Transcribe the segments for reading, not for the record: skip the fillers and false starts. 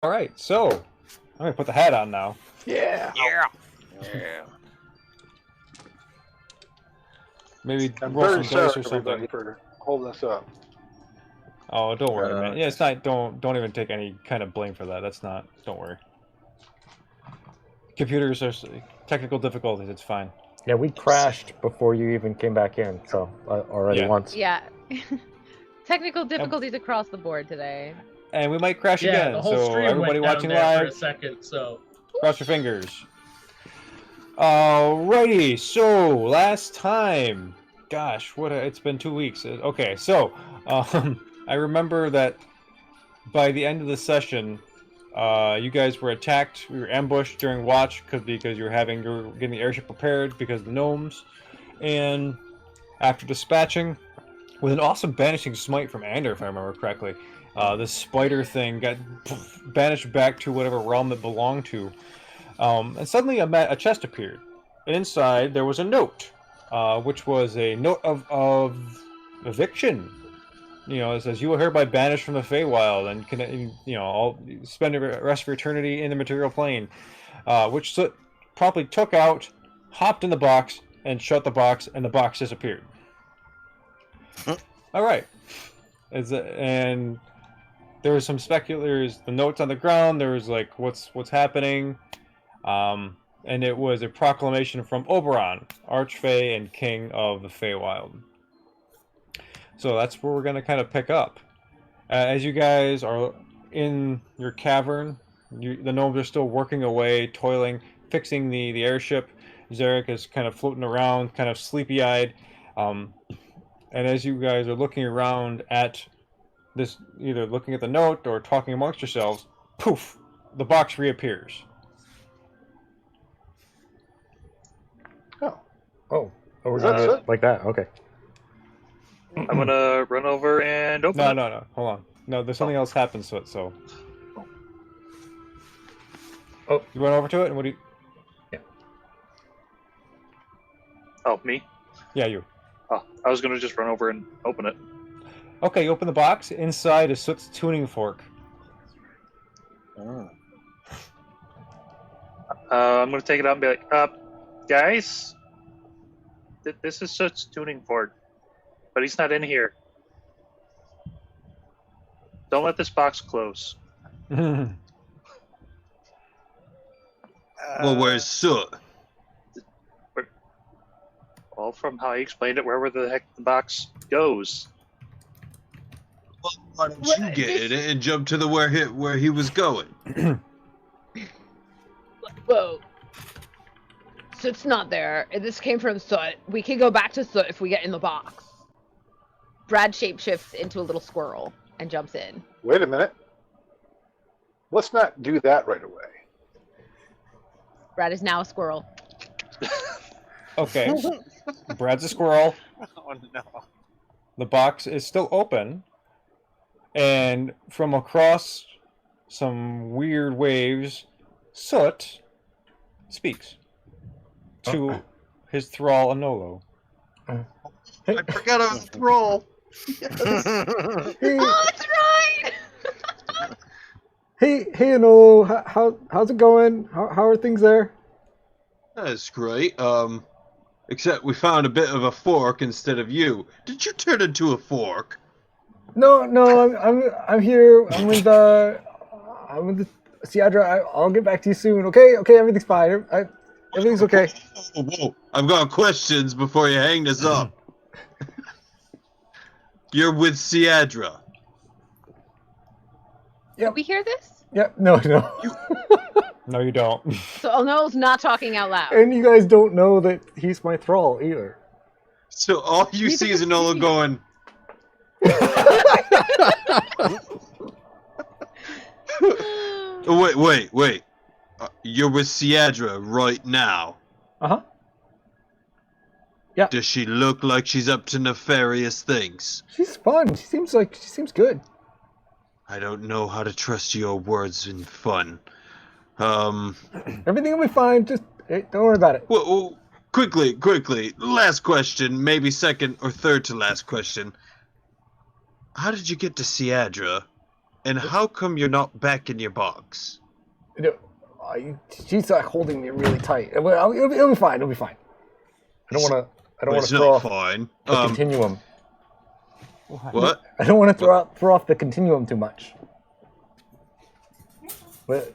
All right, so I'm gonna put the hat on now. Yeah. Yeah. Maybe I'm roll very some sorry, dice or something. everybody, for holding us up. Oh, don't worry, man. Yeah, it's not. Don't even take any kind of blame for that. That's not. Don't worry. Computers are technical difficulties. It's fine. Yeah, we crashed before you even came back in, so already Yeah. once. Yeah. Technical difficulties across the board today. And we might crash Yeah, again. the whole So stream everybody went watching down there for a live, second, so... cross your fingers. Alrighty. So last time, gosh, it's been 2 weeks. Okay, so I remember that by the end of the session, you guys were attacked. We were ambushed during watch because you were getting the airship prepared because of the gnomes, and after dispatching with an awesome banishing smite from Ander, if I remember correctly, this spider thing got banished back to whatever realm it belonged to, and suddenly a chest appeared, and inside there was a note, which was a note of eviction. You know, it says, "You are hereby banished from the Feywild and can, spend the rest of your eternity in the material plane," which Soot promptly took out, hopped in the box, and shut the box, and the box disappeared. All right, and there was some there's the notes on the ground. There was like, what's happening, and it was a proclamation from Oberon, Archfey and King of the Feywild. So that's where we're going to kind of pick up. As you guys are in your cavern, the gnomes are still working away, toiling, fixing the airship. Zarek is kind of floating around, kind of sleepy-eyed. And as you guys are looking around at this, either looking at the note or talking amongst yourselves, poof, the box reappears. Oh, we're That's doing it? it like that. Okay. I'm gonna run over and open it. No, hold on. No, there's something else happens to it, so... Oh. You run over to it, and what do you... Oh, me? Yeah, you. Oh, I was gonna just run over and open it. Okay, you open the box. Inside is Soot's tuning fork. Oh. I'm gonna take it out and be like, guys, this is Soot's tuning fork, but he's not in here. Don't let this box close. Well, where's Soot? Well, from how he explained it, wherever the heck the box goes. Well, why don't you get in it and jump to where he was going? Whoa. Soot's not there. This came from Soot. We can go back to Soot if we get in the box. Brad shapeshifts into a little squirrel and jumps in. Wait a minute. Let's not do that right away. Brad is now a squirrel. Okay. Brad's a squirrel. Oh no. The box is still open. And from across some weird waves, Soot speaks to his thrall Anolo. I forgot I was a thrall. Oh, that's right! Hey, Anolo, how's it going? How are things there? That's great. Except we found a bit of a fork instead of you. Did you turn into a fork? No, I'm here. I'm with the Siadra. I'll get back to you soon. Okay, everything's fine. Everything's okay. Whoa. I've got questions before you hang this up. You're with Siadra. Did we hear this? Yep. No. No, you don't. So Ono's not talking out loud. And you guys don't know that he's my thrall either. So all you see is Enola going. Wait. You're with Siadra right now. Uh-huh. Yeah. Does she look like she's up to nefarious things? She's fun. She seems good. I don't know how to trust your words in fun. Everything will be fine. Just don't worry about it. Well, quickly. Last question, maybe second or third to last question. How did you get to Siadra? And how come you're not back in your box? She's like holding me really tight. It'll be fine. It'll be fine. I don't want to It's throw not off fine. the continuum. What? I don't want to throw off the continuum too much. But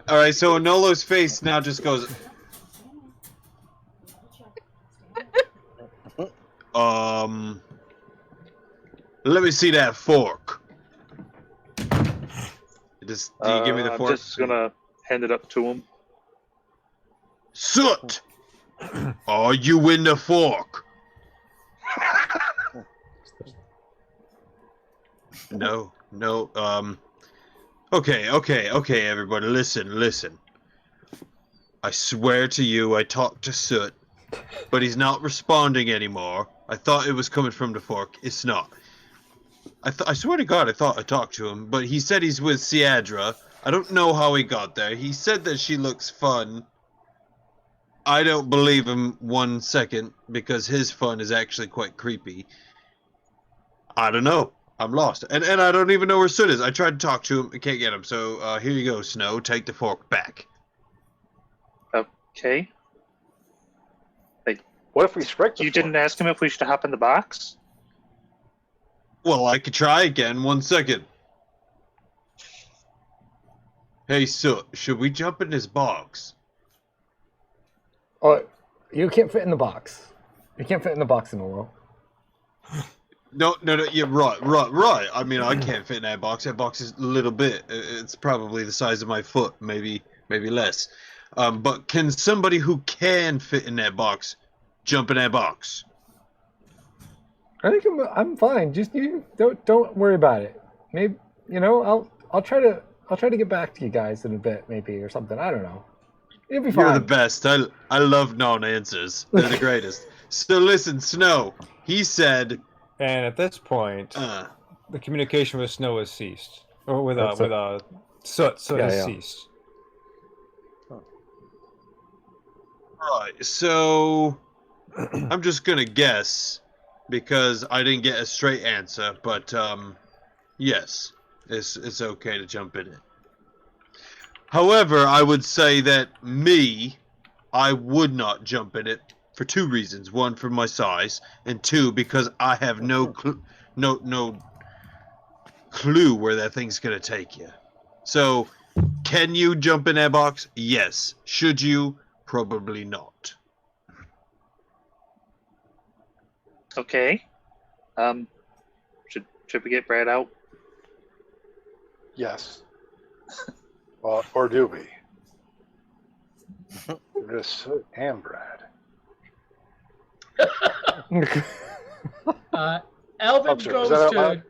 All right, so Anolo's face now just goes. Let me see that fork. Do you give me the fork? I'm just gonna hand it up to him. Soot! Are you in the fork? No. Okay, everybody, listen. I swear to you, I talked to Soot, but he's not responding anymore. I thought it was coming from the fork. It's not. I swear to God, I thought I talked to him, but he said he's with Ciadra. I don't know how he got there. He said that she looks fun. I don't believe him 1 second, because his fun is actually quite creepy. I don't know. I'm lost. And I don't even know where Soot is. I tried to talk to him. I can't get him. So here you go, Snow. Take the fork back. Okay. What if we strike the You fork? didn't ask him if we should hop in the box? Well, I could try again. 1 second. Hey, Soot. Should we jump in this box? oh, you can't fit in the box. You can't fit in the box in a row. No, you're right. I mean, I can't fit in that box. That box is a little bit. It's probably the size of my foot, maybe less. But can somebody who can fit in that box jump in that box? I think I'm fine. Just you don't worry about it. Maybe I'll try to get back to you guys in a bit, maybe, or something. I don't know. It'll be fine. You're the best. I love non-answers. They're the greatest. So listen, Snow. He said. And at this point, the communication with Snow has ceased, or with Soot. Soot has ceased. Right. So I'm just gonna guess because I didn't get a straight answer, but yes, it's okay to jump in it. However, I would say that I would not jump in it for 2 reasons. 1, for my size, and 2, because I have no clue where that thing's gonna take you. So, can you jump in that box? Yes. Should you? Probably not. Okay. Should we get Brad out? Yes. Or do we? Just Soot and Brad. Alvin Is that goes out to loud?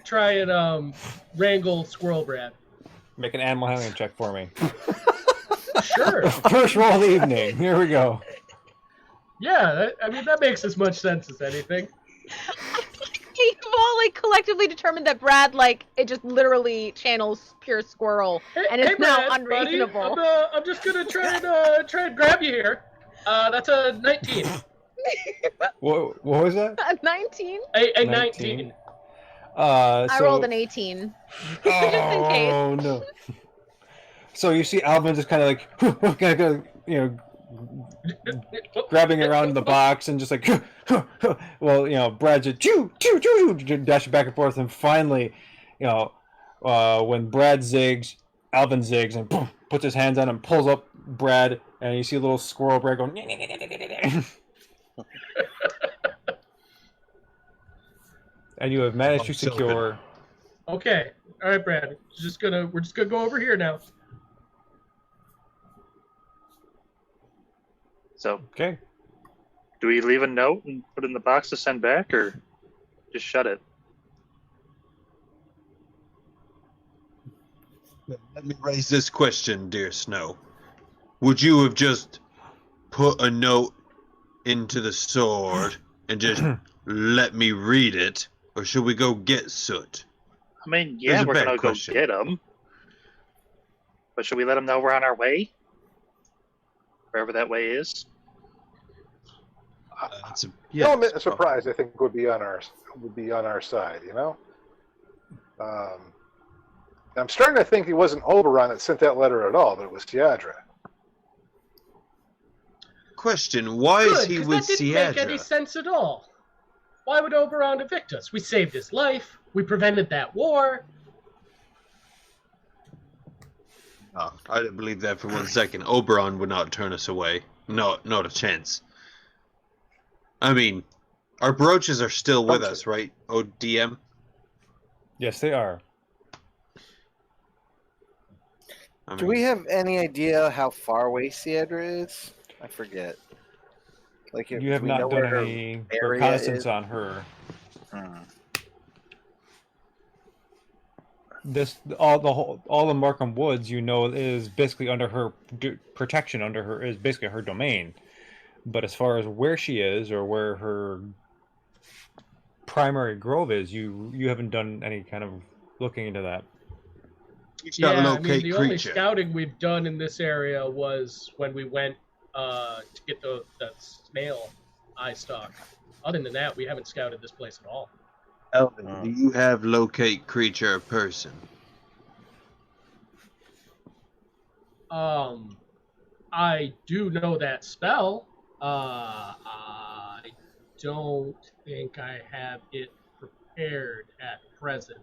try and wrangle Squirrel Brad. Make an animal handling check for me. Sure. First roll of the evening. Here we go. Yeah, that makes as much sense as anything. You've all collectively determined that Brad it just literally channels pure squirrel and is now Brad, unreasonable. Buddy, I'm just gonna try and grab you here. That's a 19. What was that? A 19? A 19. I rolled an 18. Just in case. Oh no! So you see Alvin just kind of grabbing around the box and just well, Brad just dashing back and forth, and finally, when Brad zigs, Alvin zigs and puts his hands on him, pulls up Brad, and you see a little squirrel Brad going. And you have managed to secure. Okay. All right, Brad. We're just gonna go over here now. So, Okay. do we leave a note and put it in the box to send back, or just shut it? Let me raise this question, dear Snow. Would you have just put a note into the sword and just let me read it, or should we go get Soot? I mean, That's yeah, a we're bad gonna question. go get him. But should we let him know we're on our way? Wherever that way is. Element of surprise, I think, would be on our side. I'm starting to think it wasn't Oberon that sent that letter at all, but it was Tiadra. Question: why is Good, he because with that didn't make any Siadra? sense at all. Why would Oberon evict us? We saved his life. We prevented that war. Oh, I didn't believe that for 1 second. Oberon would not turn us away. No, not a chance. I mean, our brooches are still with us, right? ODM? Yes, they are. Do we have any idea how far away Siedra is? I forget. Like, You have not done any reconnaissance on her. All the Markham Woods, is basically under her protection. Under her is basically her domain. But as far as where she is or where her primary grove is, you haven't done any kind of looking into that. Yeah, I mean, the only scouting we've done in this area was when we went to get the snail eye stock. Other than that, we haven't scouted this place at all. Elvin, do you have locate creature person? I do know that spell. I don't think I have it prepared at present.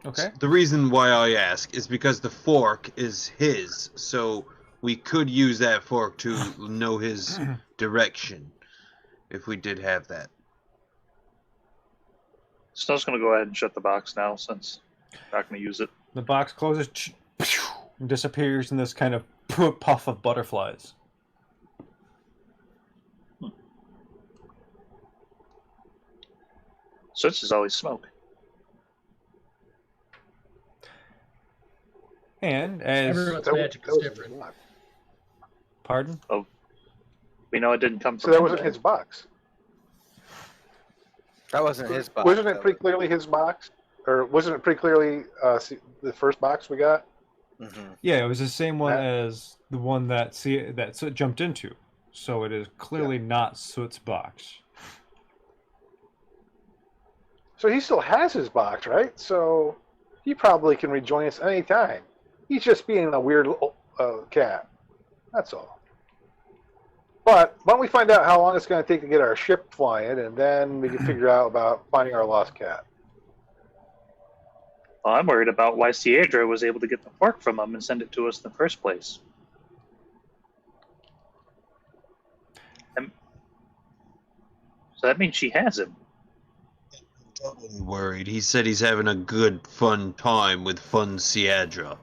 Okay. The reason why I ask is because the fork is his, so we could use that fork to know his direction if we did have that. Snow's going to go ahead and shut the box now since we're not going to use it. The box closes and disappears in this kind of puff of butterflies. So this is always smoke. And as everyone's magic is different. Pardon? Oh, we know it didn't come So from. that wasn't his box. That wasn't his box. Wasn't it pretty clearly his box? Or wasn't it pretty clearly the first box we got? Mm-hmm. Yeah, it was the same one as the one that Soot jumped into. So it is clearly not Soot's box. So he still has his box, right? So he probably can rejoin us anytime. He's just being a weird little cat. That's all. But why don't we find out how long it's going to take to get our ship flying, and then we can figure out about finding our lost cat. Well, I'm worried about why Siedra was able to get the fork from him and send it to us in the first place. So that means she has him. Totally worried. He said he's having a good, fun time with Fun Siedra.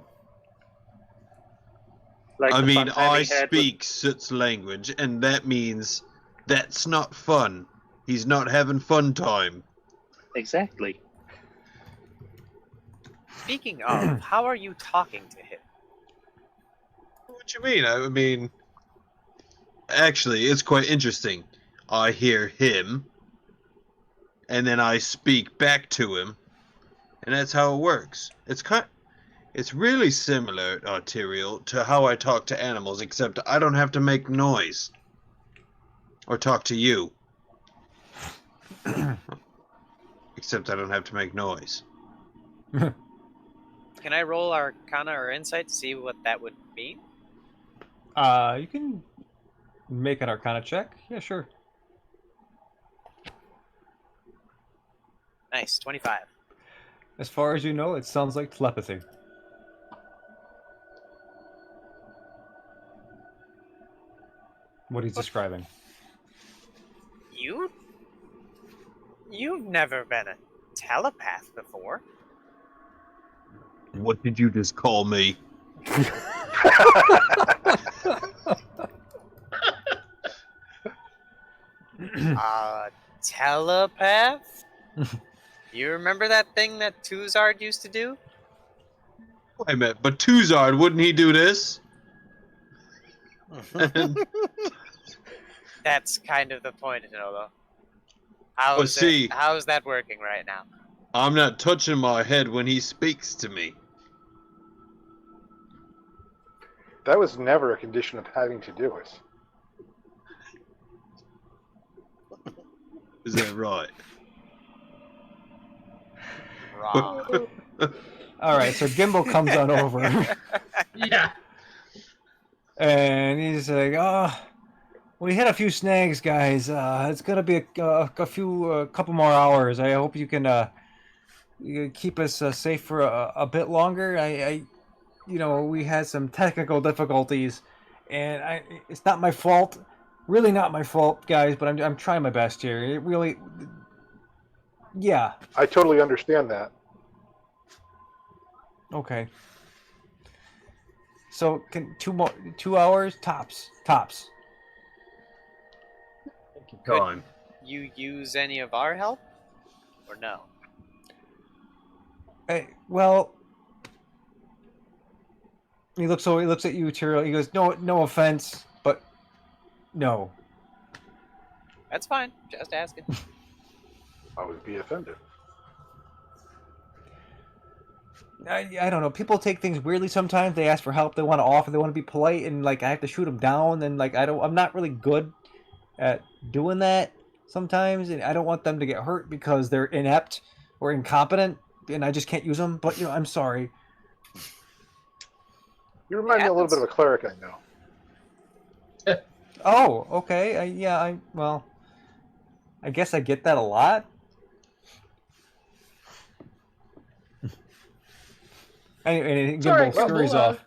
Like I the mean, fun time I he had speak Soot's language, and that means that's not fun. He's not having fun time. Exactly. Speaking of, how are you talking to him? What you mean? I mean, actually, it's quite interesting. I hear him, and then I speak back to him, and that's how it works. It's really similar, Tyrael, to how I talk to animals, except I don't have to make noise. Or talk to you. Except I don't have to make noise. Can I roll Arcana or Insight to see what that would mean? You can make an Arcana check. Yeah, sure. Nice, 25. As far as you know, it sounds like telepathy. What he's describing. You've never been a telepath before. What did you just call me? Telepath? You remember that thing that Tuzard used to do? Wait a minute, but Tuzard, wouldn't he do this? That's kind of the point, Nolo. How's that working right now? I'm not touching my head when he speaks to me. That was never a condition of having to do it. Is that right? Wrong. All right, so Gimbal comes on over, Yeah. and he's like, "Oh, we had a few snags, guys. It's gonna be a couple more hours. I hope you can you keep us safe for a bit longer. We had some technical difficulties, and it's not my fault, really not my fault, guys. But I'm trying my best here. It really, yeah. I totally understand that. Okay. So can 2 hours tops. Time. You use any of our help? Or no? Well, he looks at you, Tyrell. He goes, no offense, but no. That's fine. Just asking. I would be offended. I don't know. People take things weirdly sometimes. They ask for help. They want to offer. They want to be polite, and like I have to shoot them down. And like I'm not really good at doing that sometimes, and I don't want them to get hurt because they're inept or incompetent, and I just can't use them. But I'm sorry. You remind me a little bit of a cleric I know. Oh, okay. I guess I get that a lot. And Gimbal scurries off.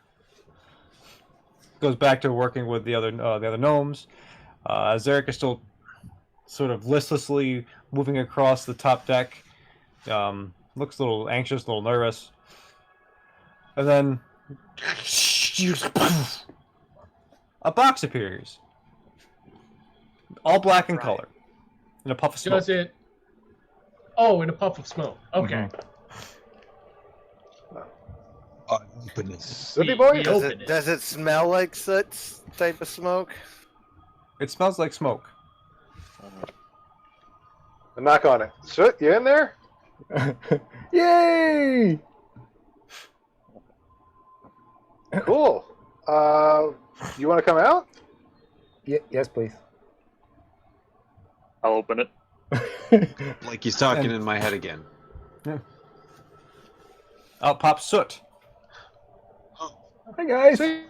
Goes back to working with the other gnomes. Zarek is still sort of listlessly moving across the top deck. Looks a little anxious, a little nervous. And then a box appears. All black in color. In a puff of smoke. Does it? Oh, in a puff of smoke. Okay. Mm-hmm. Open it. Sooty boy? Does it smell like soot type of smoke? It smells like smoke. A knock on it. Soot, you in there? Yay! Cool. You want to come out? Yes, please. I'll open it. Like he's talking in my head again. Yeah. Out pops Soot. Hi, guys. See?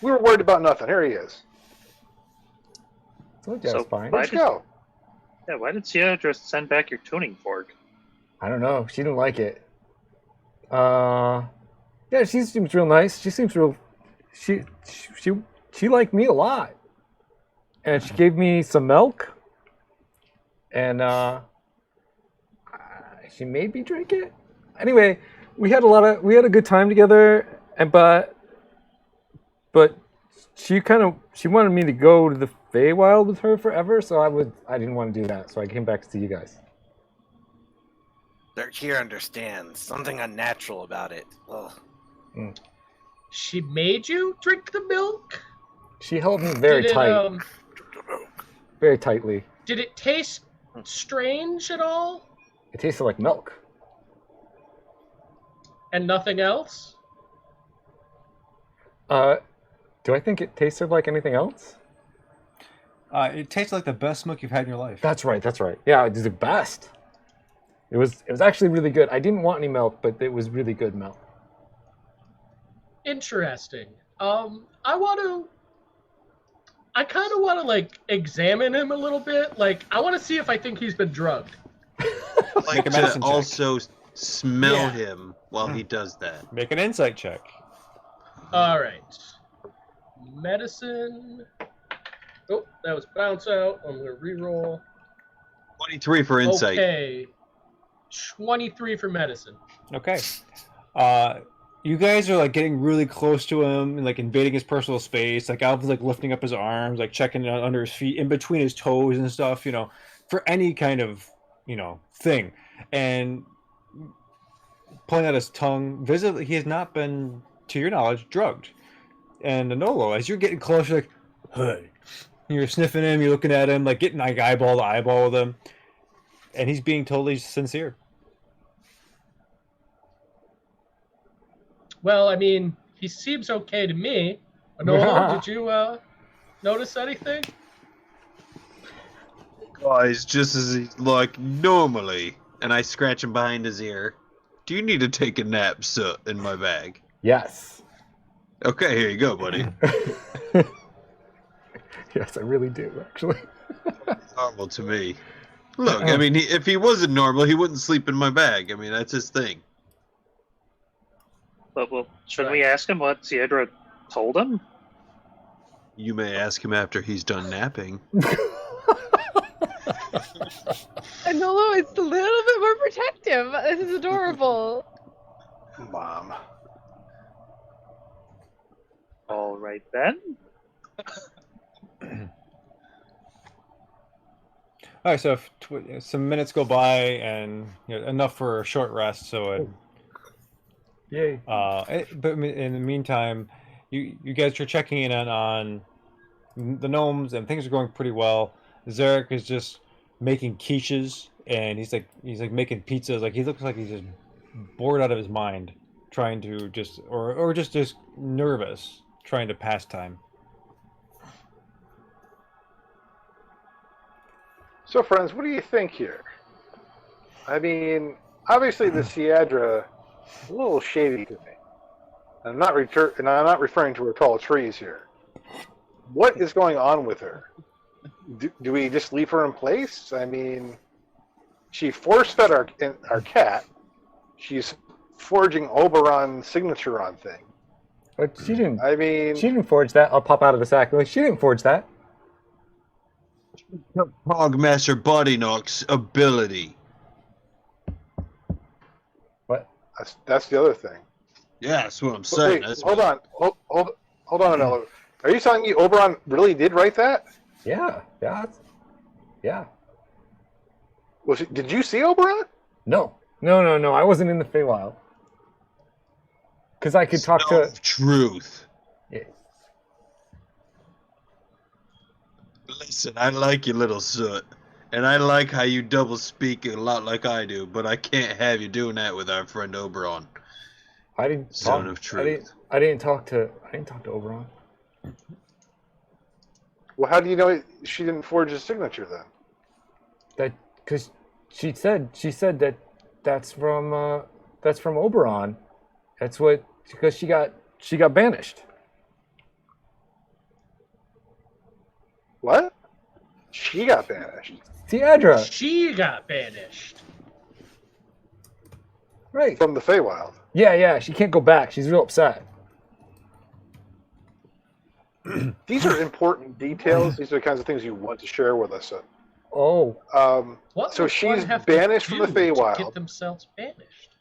We were worried about nothing. Here he is. So that's fine. Let's go. Yeah, why did Sierra just send back your tuning fork? I don't know. She didn't like it. Yeah, she seems real nice. She seems real. She liked me a lot, and she gave me some milk, and she made me drink it. Anyway, we had a good time together, and but she wanted me to go to the Feywild with her forever, so I didn't want to do that, so I came back to see you guys. Dirk here understands something unnatural about it. Ugh. She made you drink the milk? She held me very tight. Very tightly. Did it taste strange at all? It tasted like milk. And nothing else? Do I think it tasted like anything else? It tastes like the best smoke you've had in your life. That's right. Yeah, it was the best. It was actually really good. I didn't want any milk, but it was really good milk. Interesting. I kind of want to like examine him a little bit. Like, I want to see if I think he's been drugged. Like to also smell him while he does that. Make an insight check. All right. Medicine. Oh, that was bounce out. I'm gonna reroll. 23 for insight. Okay. 23 for medicine. Okay. You guys are like getting really close to him and like invading his personal space. Like Alvin's like lifting up his arms, like checking under his feet, in between his toes and stuff, for any kind of, thing. And pulling out his tongue, visibly, he has not been, to your knowledge, drugged. And Anolo, as you're getting closer, like, hey, you're sniffing him, you're looking at him, like getting like eyeball to eyeball with him, and he's being totally sincere. Well, I mean, he seems okay to me. Anolo, did you notice anything? Guys, just as he's like normally, and I scratch him behind his ear. Do you need to take a nap, Soot, in my bag? Yes. Okay, here you go, buddy. Yes, I really do, actually. Normal to me. Look, I mean, if he wasn't normal, he wouldn't sleep in my bag. I mean, that's his thing. But well, should we ask him what Sierra told him? You may ask him after he's done napping. And Nolo is a little bit more protective. This is adorable. Mom. All right then. All right, so if some minutes go by and enough for a short rest, so it. Yay. But in the meantime, you guys are checking in on the gnomes, and things are going pretty well. Zarek is just making quiches, and he's like making pizzas. Like he looks like he's just bored out of his mind, trying to just or just nervous, trying to pass time. So, friends, what do you think here? I mean, obviously the Sierra is a little shady to me. I'm not referring to her tall trees here. What is going on with her? Do we just leave her in place? I mean, she force-fed our cat. She's forging Oberon's signature on thing. But she didn't. I mean, she didn't forge that. I'll pop out of the sack. Like, she didn't forge that. Hogmaster Bodyknock's ability. What? That's the other thing. Yeah, that's what I'm saying. Wait, hold on, Anello. Are you telling me Oberon really did write that? Yeah. Did you see Oberon? No. I wasn't in the Feywild. Because I could talk to. Truth. Yeah. Listen, I like your little Soot. And I like how you double speak a lot like I do, but I can't have you doing that with our friend Oberon. I didn't Son talk, of truth. I didn't talk to Oberon. Well, how do you know she didn't forge his signature then? Because she said that's from Oberon. That's because she got banished. What? She got banished. Tiadra. She got banished. Right. From the Feywild. Yeah. She can't go back. She's real upset. These are important details. These are the kinds of things you want to share with us. Oh. What so would one she's have banished to from the do to Feywild. get themselves banished?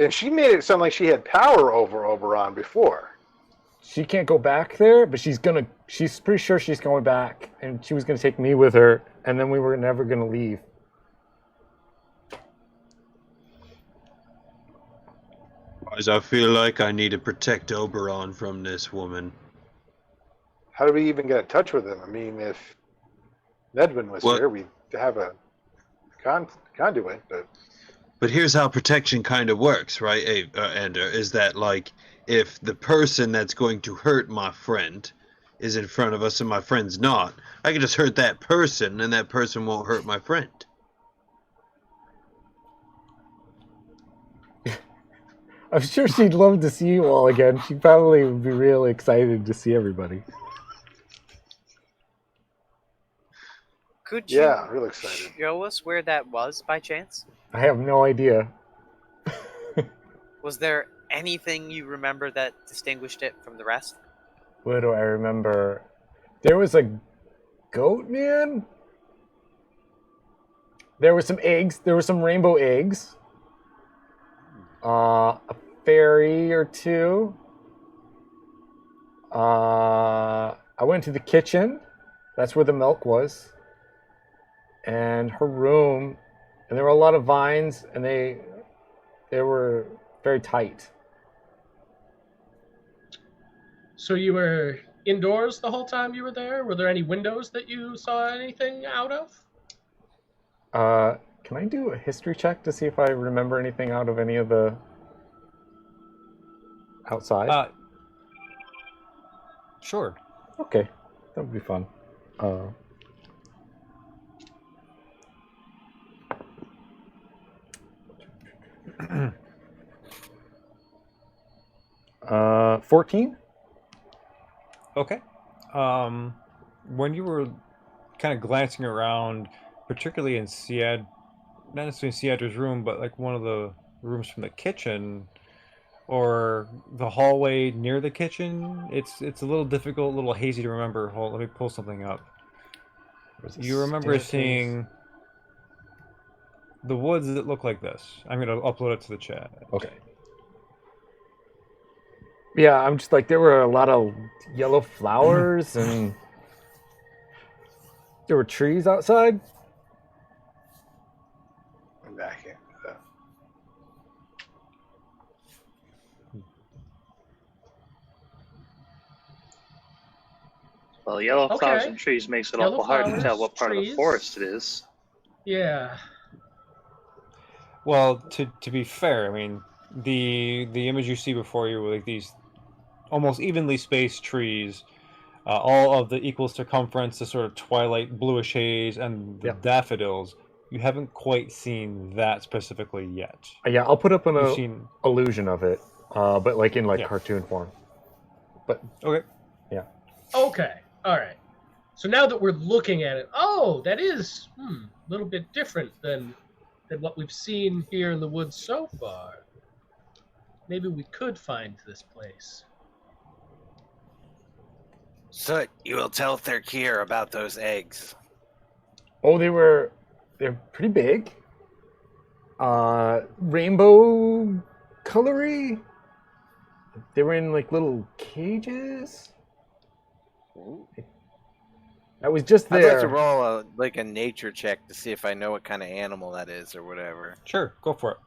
And she made it sound like she had power over Oberon before. She can't go back there, but she's pretty sure she's going back, and she was gonna take me with her, and then we were never gonna leave. Guys, I feel like I need to protect Oberon from this woman. How do we even get in touch with him? I mean, if Nedwin was here, we'd have a conduit. But here's how protection kind of works, right, Ender? Is that, like, if the person that's going to hurt my friend is in front of us and my friend's not, I can just hurt that person and that person won't hurt my friend. I'm sure she'd love to see you all again. She probably would be really excited to see everybody. Could you really excited. show us where that was by chance? I have no idea. Was there anything you remember that distinguished it from the rest? What do I remember? There was a goat man. There were some eggs. There were some rainbow eggs. A fairy or two. I went to the kitchen. That's where the milk was. And her room. And there were a lot of vines, and they were very tight. So you were indoors the whole time you were there? Were there any windows that you saw anything out of? Can I do a history check to see if I remember anything out of any of the outside? Sure. Okay, that would be fun. 14. Okay. When you were kind of glancing around, particularly in not necessarily Siadra's room, but like one of the rooms from the kitchen or the hallway near the kitchen, it's a little difficult, a little hazy to remember. Hold, let me pull something up. You remember seeing the woods that look like this. I'm going to upload it to the chat. Okay. Yeah, I'm just like, there were a lot of yellow flowers and there were trees outside. I'm back here. Well, yellow flowers and trees makes it awful hard to tell what part of the forest it is. Yeah. Well, to be fair, I mean, the image you see before you with like these almost evenly spaced trees, all of the equal circumference, the sort of twilight bluish haze, and the daffodils. You haven't quite seen that specifically yet. Yeah, I'll put up an illusion of it, but like in cartoon form. But okay. Yeah. Okay. All right. So now that we're looking at it, that is a little bit different than what we've seen here in the woods so far. Maybe we could find this place. So you will tell Thurkir about those eggs. Oh, they're pretty big. Rainbow colory. They were in like little cages. I was just there. I'd like to roll a nature check to see if I know what kind of animal that is or whatever. Sure, go for it.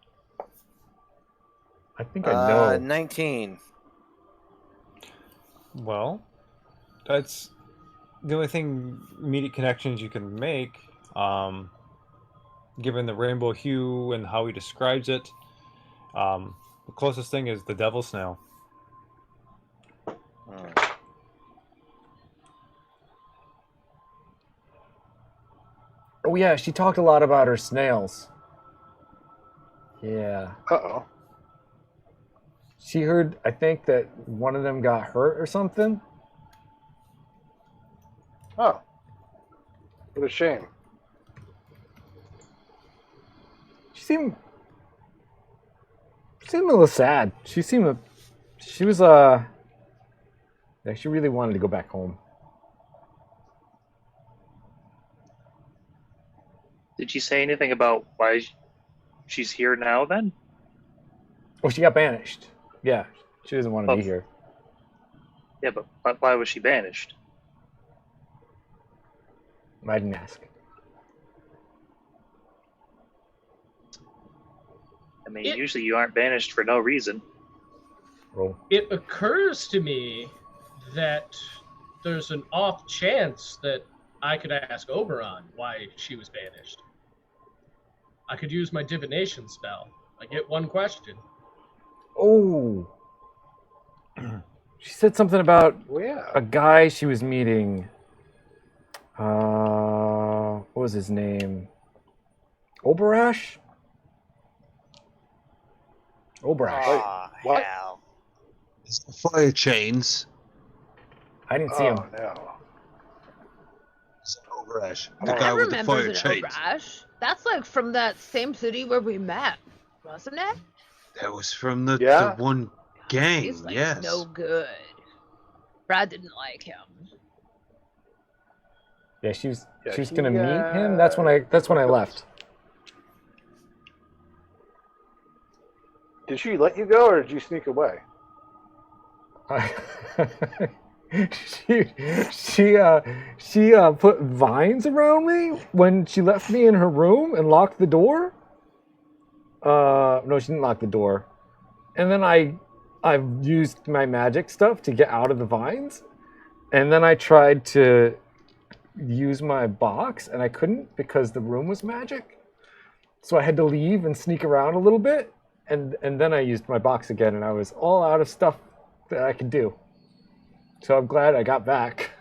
I think I know. 19. Well, that's the only immediate connections you can make, given the rainbow hue and how he describes it. The closest thing is the devil snail. Oh yeah, she talked a lot about her snails. Yeah. Uh-oh. She heard, I think, that one of them got hurt or something. Oh. What a shame. She seemed a little sad. She really wanted to go back home. Did she say anything about why she's here now then? Oh, she got banished. Yeah, she doesn't want to be here. Yeah, but why was she banished? I didn't ask. I mean, usually you aren't banished for no reason. Roll. It occurs to me that there's an off chance that I could ask Oberon why she was banished. I could use my divination spell. I get one question. Oh. She said something about yeah. a guy she was meeting. What was his name? Oberash? Oberash. Oh, what? hell. It's the fire chains. I didn't see him. No. It's Oberash. The I guy with the remember fire an chains. Obrash. That's like from that same city where we met, wasn't it? That was from the one gang, He's like yes. no good. Brad didn't like him. Yeah, she was gonna meet him. That's when I left. Did she let you go, or did you sneak away? She put vines around me when she left me in her room and locked the door. No, she didn't lock the door. And then I used my magic stuff to get out of the vines. And then I tried to use my box, and I couldn't because the room was magic. So I had to leave and sneak around a little bit. And then I used my box again, and I was all out of stuff that I could do. So I'm glad I got back.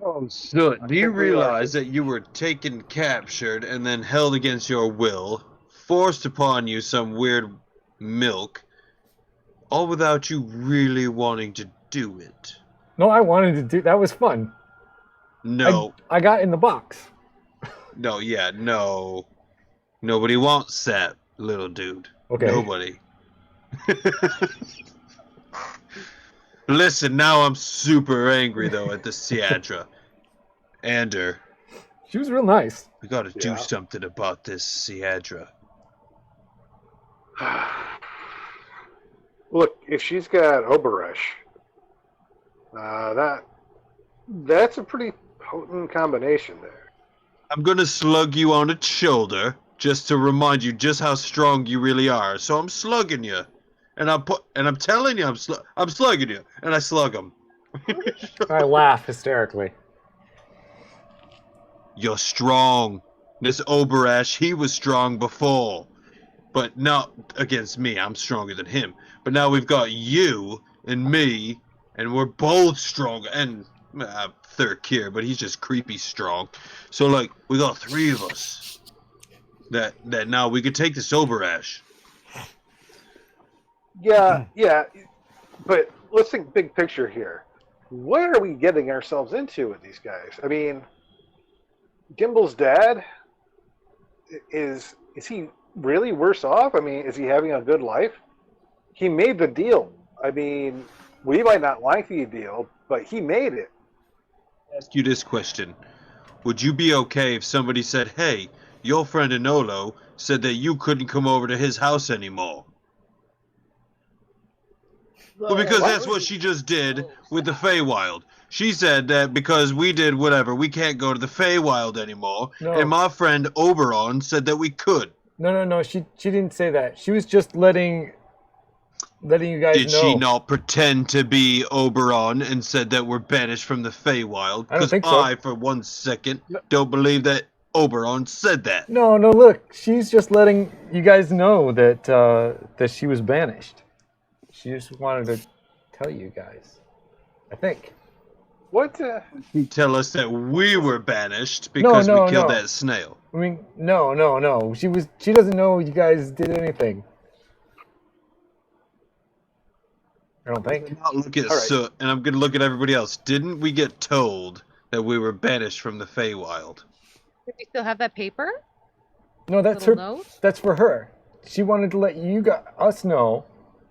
Oh, so do you realize that you were taken captured and then held against your will, forced upon you some weird milk, all without you really wanting to do it? No, I wanted to do. That was fun. No. I got in the box. No, yeah, no. Nobody wants that, little dude. Okay. Nobody. Listen, now I'm super angry, though, at the Siadra. Ander. She was real nice. We gotta do something about this Siadra. Look, if she's got Oberesh, that's a pretty potent combination there. I'm gonna slug you on the shoulder just to remind you just how strong you really are. So I'm slugging you, and I'm telling you I'm slugging you, and I slug him. I laugh hysterically. You're strong. This Oberesh, he was strong before, but not against me. I'm stronger than him. But now we've got you and me, and we're both strong. And Third but he's just creepy strong. So like we got three of us. That now we could take this Oberesh. Yeah, but let's think big picture here. What are we getting ourselves into with these guys? I mean, Gimble's dad, is he really worse off? I mean, is he having a good life? He made the deal. I mean, we might not like the deal, but he made it. Ask you this question. Would you be okay if somebody said, hey, your friend Enolo said that you couldn't come over to his house anymore? Well, because that's what she just did with the Feywild. She said that because we did whatever, we can't go to the Feywild anymore. No. And my friend Oberon said that we could. No. She didn't say that. She was just letting you guys know. Did she not pretend to be Oberon and said that we're banished from the Feywild? I don't think so. I, for 1 second, don't believe that Oberon said that. No, look. She's just letting you guys know that that she was banished. She just wanted to tell you guys. I think. What? You tell us that we were banished because we killed that snail. I mean, no. She doesn't know you guys did anything. I don't think. I'm not look at Soot, and I'm going to look at everybody else. Didn't we get told that we were banished from the Feywild? Do we still have that paper? No, that's her. Note? That's for her. She wanted to let us know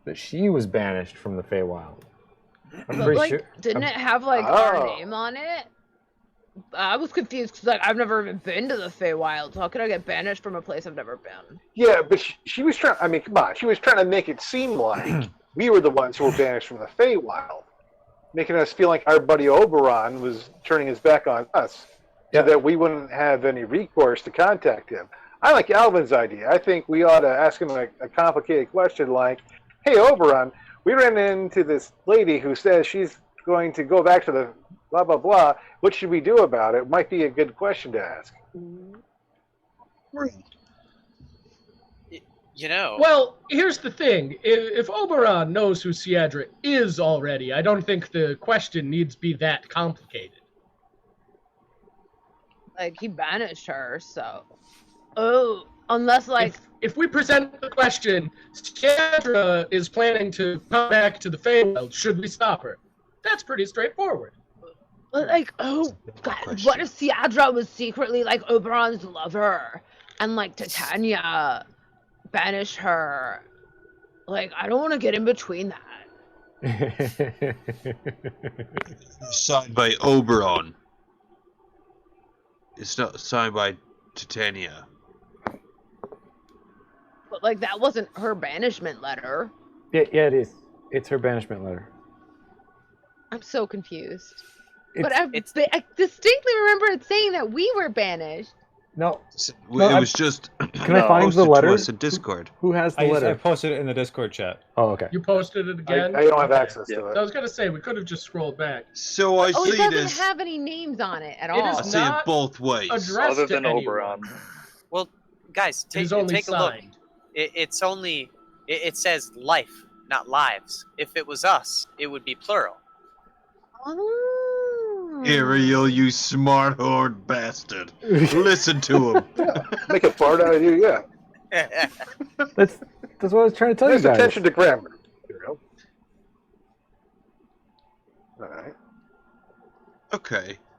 that she was banished from the Feywild. I'm pretty sure. Didn't it have our name on it? I was confused because I've never even been to the Feywild. So how could I get banished from a place I've never been? Yeah, but she was trying. I mean, come on. She was trying to make it seem like we were the ones who were banished from the Feywild, making us feel like our buddy Oberon was turning his back on us, so that we wouldn't have any recourse to contact him. I like Alvin's idea. I think we ought to ask him a complicated question like, "Hey, Oberon, we ran into this lady who says she's going to go back to the blah, blah, blah. What should we do about it?" Might be a good question to ask. You know. Well, here's the thing. If Oberon knows who Siadra is already, I don't think the question needs to be that complicated. He banished her, so... Oh, unless, If we present the question, Siadra is planning to come back to the Feywild, should we stop her? That's pretty straightforward. But, God, what if Siadra was secretly, Oberon's lover, and, Titania banished her? I don't want to get in between that. Signed by Oberon. It's not signed by Titania. But, that wasn't her banishment letter. Yeah, it is. It's her banishment letter. I'm so confused. But I distinctly remember it saying that we were banished. No. It was just... Can I find the letter? To us in Discord. Who has the letter? I posted it in the Discord chat. Oh, okay. You posted it again? I don't have access to it. I was going to say, we could have just scrolled back. So I see this. It doesn't have any names on it at all. It is not it both ways. Other than Oberon. Well, guys, take a look. It says life, not lives. If it was us, it would be plural. Oh. Ariel, you smart whore bastard. Listen to him. Make a fart out of you, yeah. That's what I was trying to tell There's you guys. attention to grammar. All right.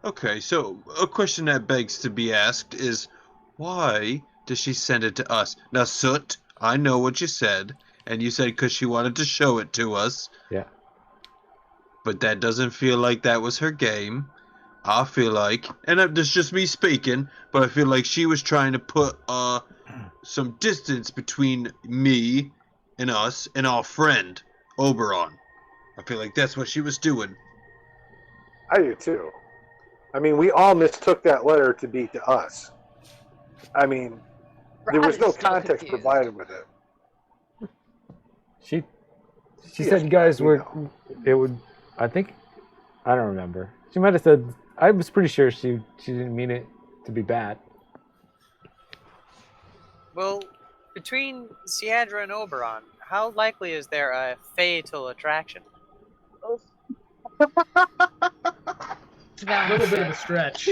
Okay, so a question that begs to be asked is, why does she send it to us? Now, Soot, I know what you said, and you said because she wanted to show it to us. Yeah. But that doesn't feel like that was her game. I feel like, and that's just me speaking, but I feel like she was trying to put some distance between me and us and our friend, Oberon. I feel like that's what she was doing. I do too. I mean, we all mistook that letter to be to us. I mean, there was no context provided with it. She said you guys were. It would. I think. I don't remember. She might have said. I was pretty sure she didn't mean it to be bad. Well, between Siadra and Oberon, how likely is there a fatal attraction? A little bit of a stretch.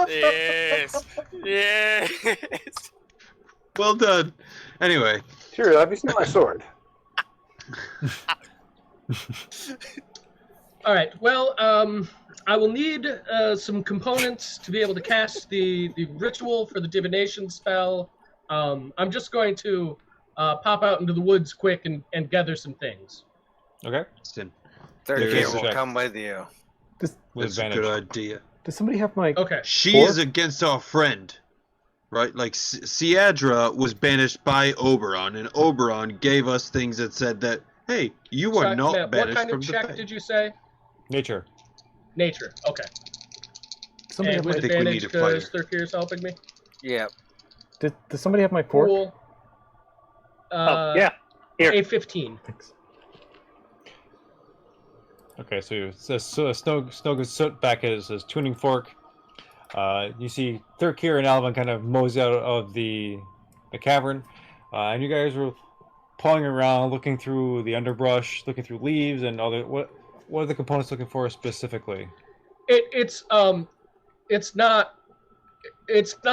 Yes. Yes. Well done. Anyway. Sure, have you seen my sword? All right. Well, I will need some components to be able to cast the ritual for the divination spell. I'm just going to pop out into the woods quick and gather some things. Okay. Third gear will come with you. That's a good idea. Does somebody have my... Okay. She is against our friend, right? Like, Siadra was banished by Oberon, and Oberon gave us things that said that, hey, you are not Matt, banished what kind from of the check Fey. did you say? Nature. Nature. Okay. Somebody And have with my... advantage because Thurkir's helping me? Yeah. Does somebody have my fork? Cool. Yeah. Here. A15. Thanks. Okay, so Snow goes Soot back at his tuning fork. You see Thurkir and Alvin kind of mosey out of the cavern, and you guys were pawing around, looking through the underbrush, looking through leaves and other. What are the components looking for specifically? It's not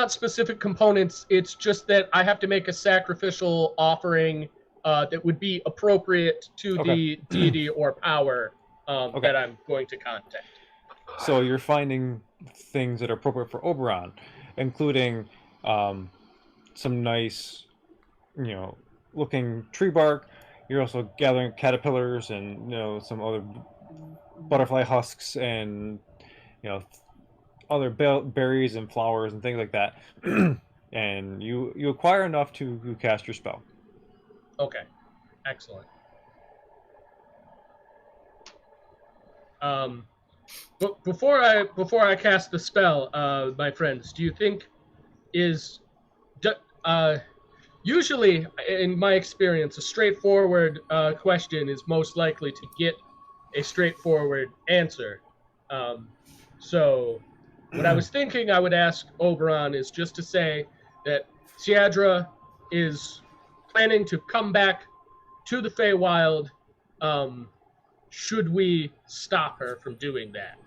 specific components. It's just that I have to make a sacrificial offering that would be appropriate to the deity or power that I'm going to contact. So you're finding things that are appropriate for Oberon, including some nice, looking tree bark. You're also gathering caterpillars and some other butterfly husks and other berries and flowers and things like that. And you acquire enough to cast your spell. Okay, excellent. But before I cast the spell, my friends, do you think usually in my experience a straightforward question is most likely to get a straightforward answer. So what I was thinking I would ask Oberon is just to say that Siadra is planning to come back to the Feywild. Should we stop her from doing that?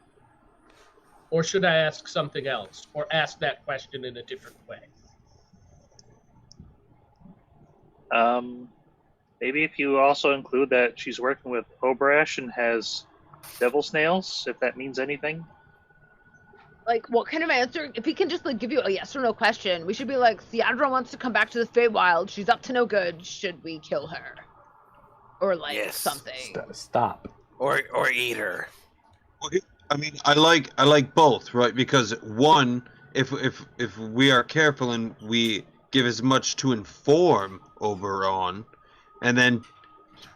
Or should I ask something else? Or ask that question in a different way? Maybe if you also include that she's working with Obrash and has devil snails, if that means anything. Like, what kind of answer? If he can just give you a yes or no question, we should be like, Siadra wants to come back to the Feywild. She's up to no good. Should we kill her? Or something. Stop. Or eat her. I mean, I like both, right? Because one, if we are careful and we give as much to inform Oberon, and then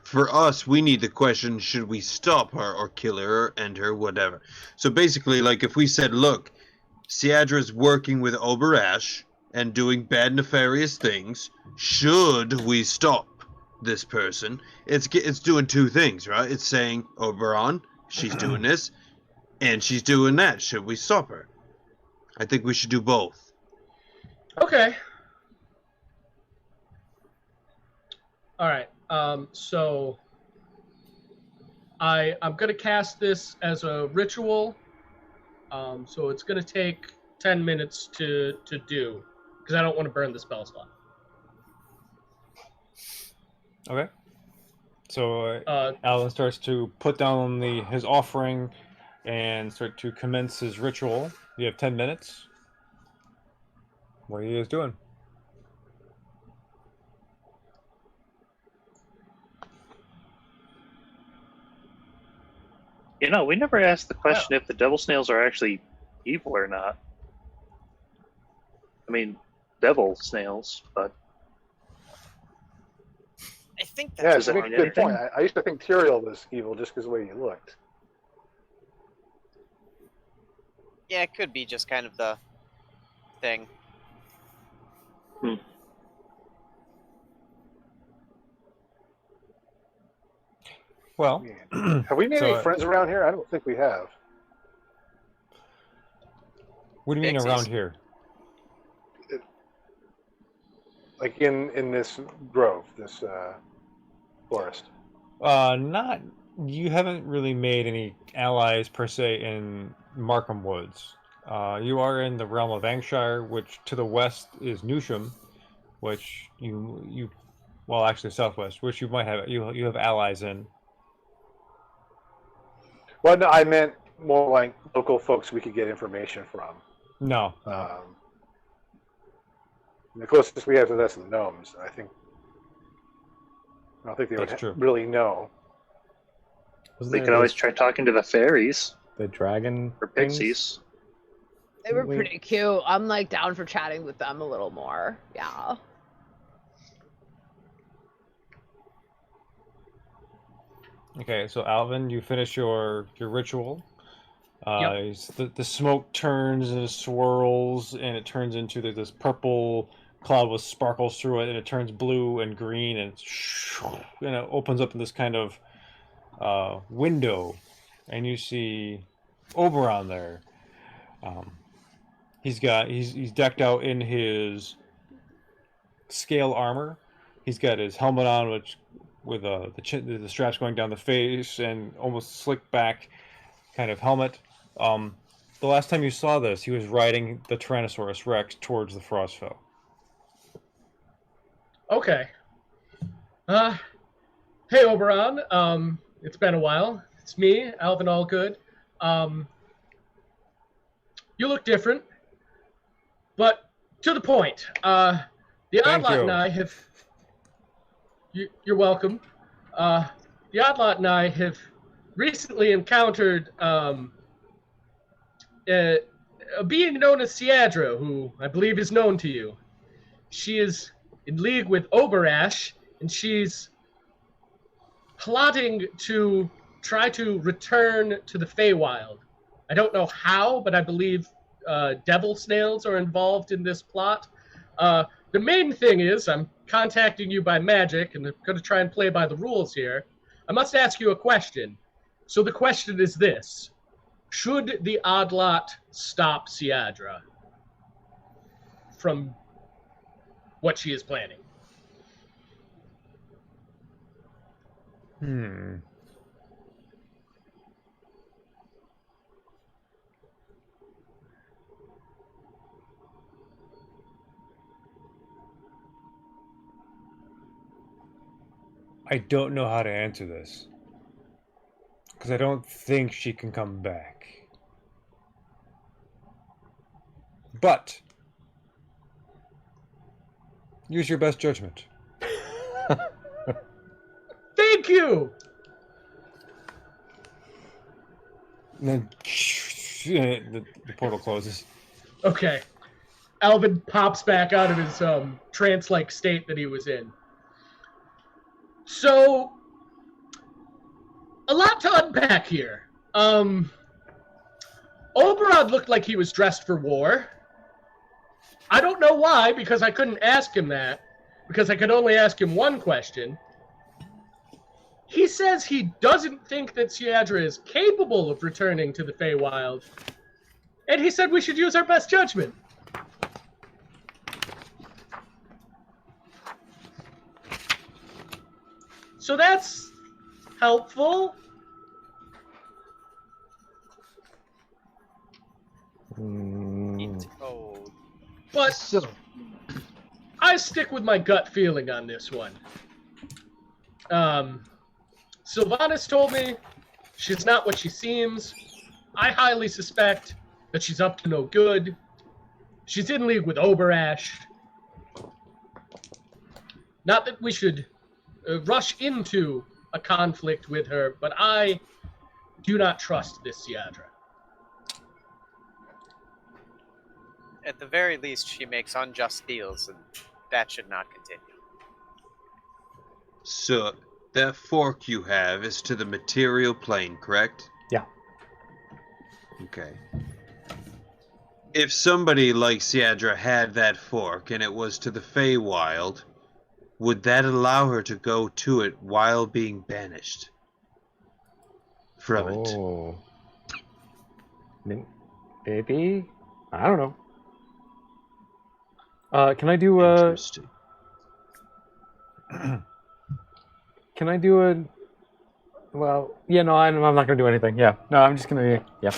for us, we need the question: should we stop her or kill her or end her, whatever? So basically, if we said, look, Siadra's working with Oberash and doing bad, nefarious things, should we stop this person? It's doing two things, right? It's saying, Oberon, she's doing this, and she's doing that. Should we stop her? I think we should do both. Okay. All right. So I'm going to cast this as a ritual So it's going to take 10 minutes to do, because I don't want to burn the spell slot. Okay. So Alan starts to put down his offering and start to commence his ritual. You have 10 minutes. What are you guys doing? You know, we never asked the question if the devil snails are actually evil or not. I mean, devil snails, but... I think Yeah, that's it's a good point. I used to think Tyrael was evil just because of the way he looked. Yeah, it could be just kind of the thing. Well, have we made any friends around here? I don't think we have. What do you mean around here? Like in this grove, this forest. Not. You haven't really made any allies per se in Markham Woods. You are in the realm of Angshire, which to the west is Newsham, which well, actually southwest, which you might have you have allies in. Well, no, I meant more like local folks we could get information from. No. The closest we have to that's the gnomes. I don't think they That's would really know. They could always try talking to the fairies. The dragon or pixies. They were pretty cute. I'm like down for chatting with them a little more. Yeah. Okay, so Alvin, you finish your ritual. Yep. The smoke turns and it swirls, and it turns into this purple cloud with sparkles through it, and it turns blue and green, and it opens up in this kind of window, and you see Oberon there. He's decked out in his scale armor. He's got his helmet on, with the straps going down the face, and almost slicked back kind of helmet. The last time you saw this, he was riding the Tyrannosaurus Rex towards the Frostfell. Okay. Hey, Oberon. It's been a while. It's me, Alvin Allgood. You look different, but to the point. The Oddlot and I have... You're welcome. The Oddlot and I have recently encountered a being known as Seadra, who I believe is known to you. She is in league with Oberash, and she's plotting to try to return to the Feywild. I don't know how, but I believe devil snails are involved in this plot. The main thing is, I'm contacting you by magic, and I'm going to try and play by the rules here. I must ask you a question. So the question is this. Should the Oddlot stop Seadra from what she is planning? I don't know how to answer this, because I don't think she can come back. But use your best judgment. Thank you! And then the portal closes. Okay. Alvin pops back out of his trance-like state that he was in. So, a lot to unpack here. Oberon looked like he was dressed for war. I don't know why, because I couldn't ask him that, because I could only ask him one question. He says he doesn't think that Seadra is capable of returning to the Feywild, and he said we should use our best judgment. So that's helpful. But So, I stick with my gut feeling on this one. Sylvanas told me she's not what she seems. I highly suspect that she's up to no good. She's in league with Oberash. Not that we should rush into a conflict with her, but I do not trust this Siadra. At the very least, she makes unjust deals, and that should not continue. So, that fork you have is to the material plane, correct? Yeah. Okay. If somebody like Siadra had that fork and it was to the Feywild, would that allow her to go to it while being banished from it? Oh. Maybe? I don't know. Can I do a... Interesting. Can I do a... Well, yeah, no, I'm not going to do anything. Yeah. No, I'm just going to... Yeah.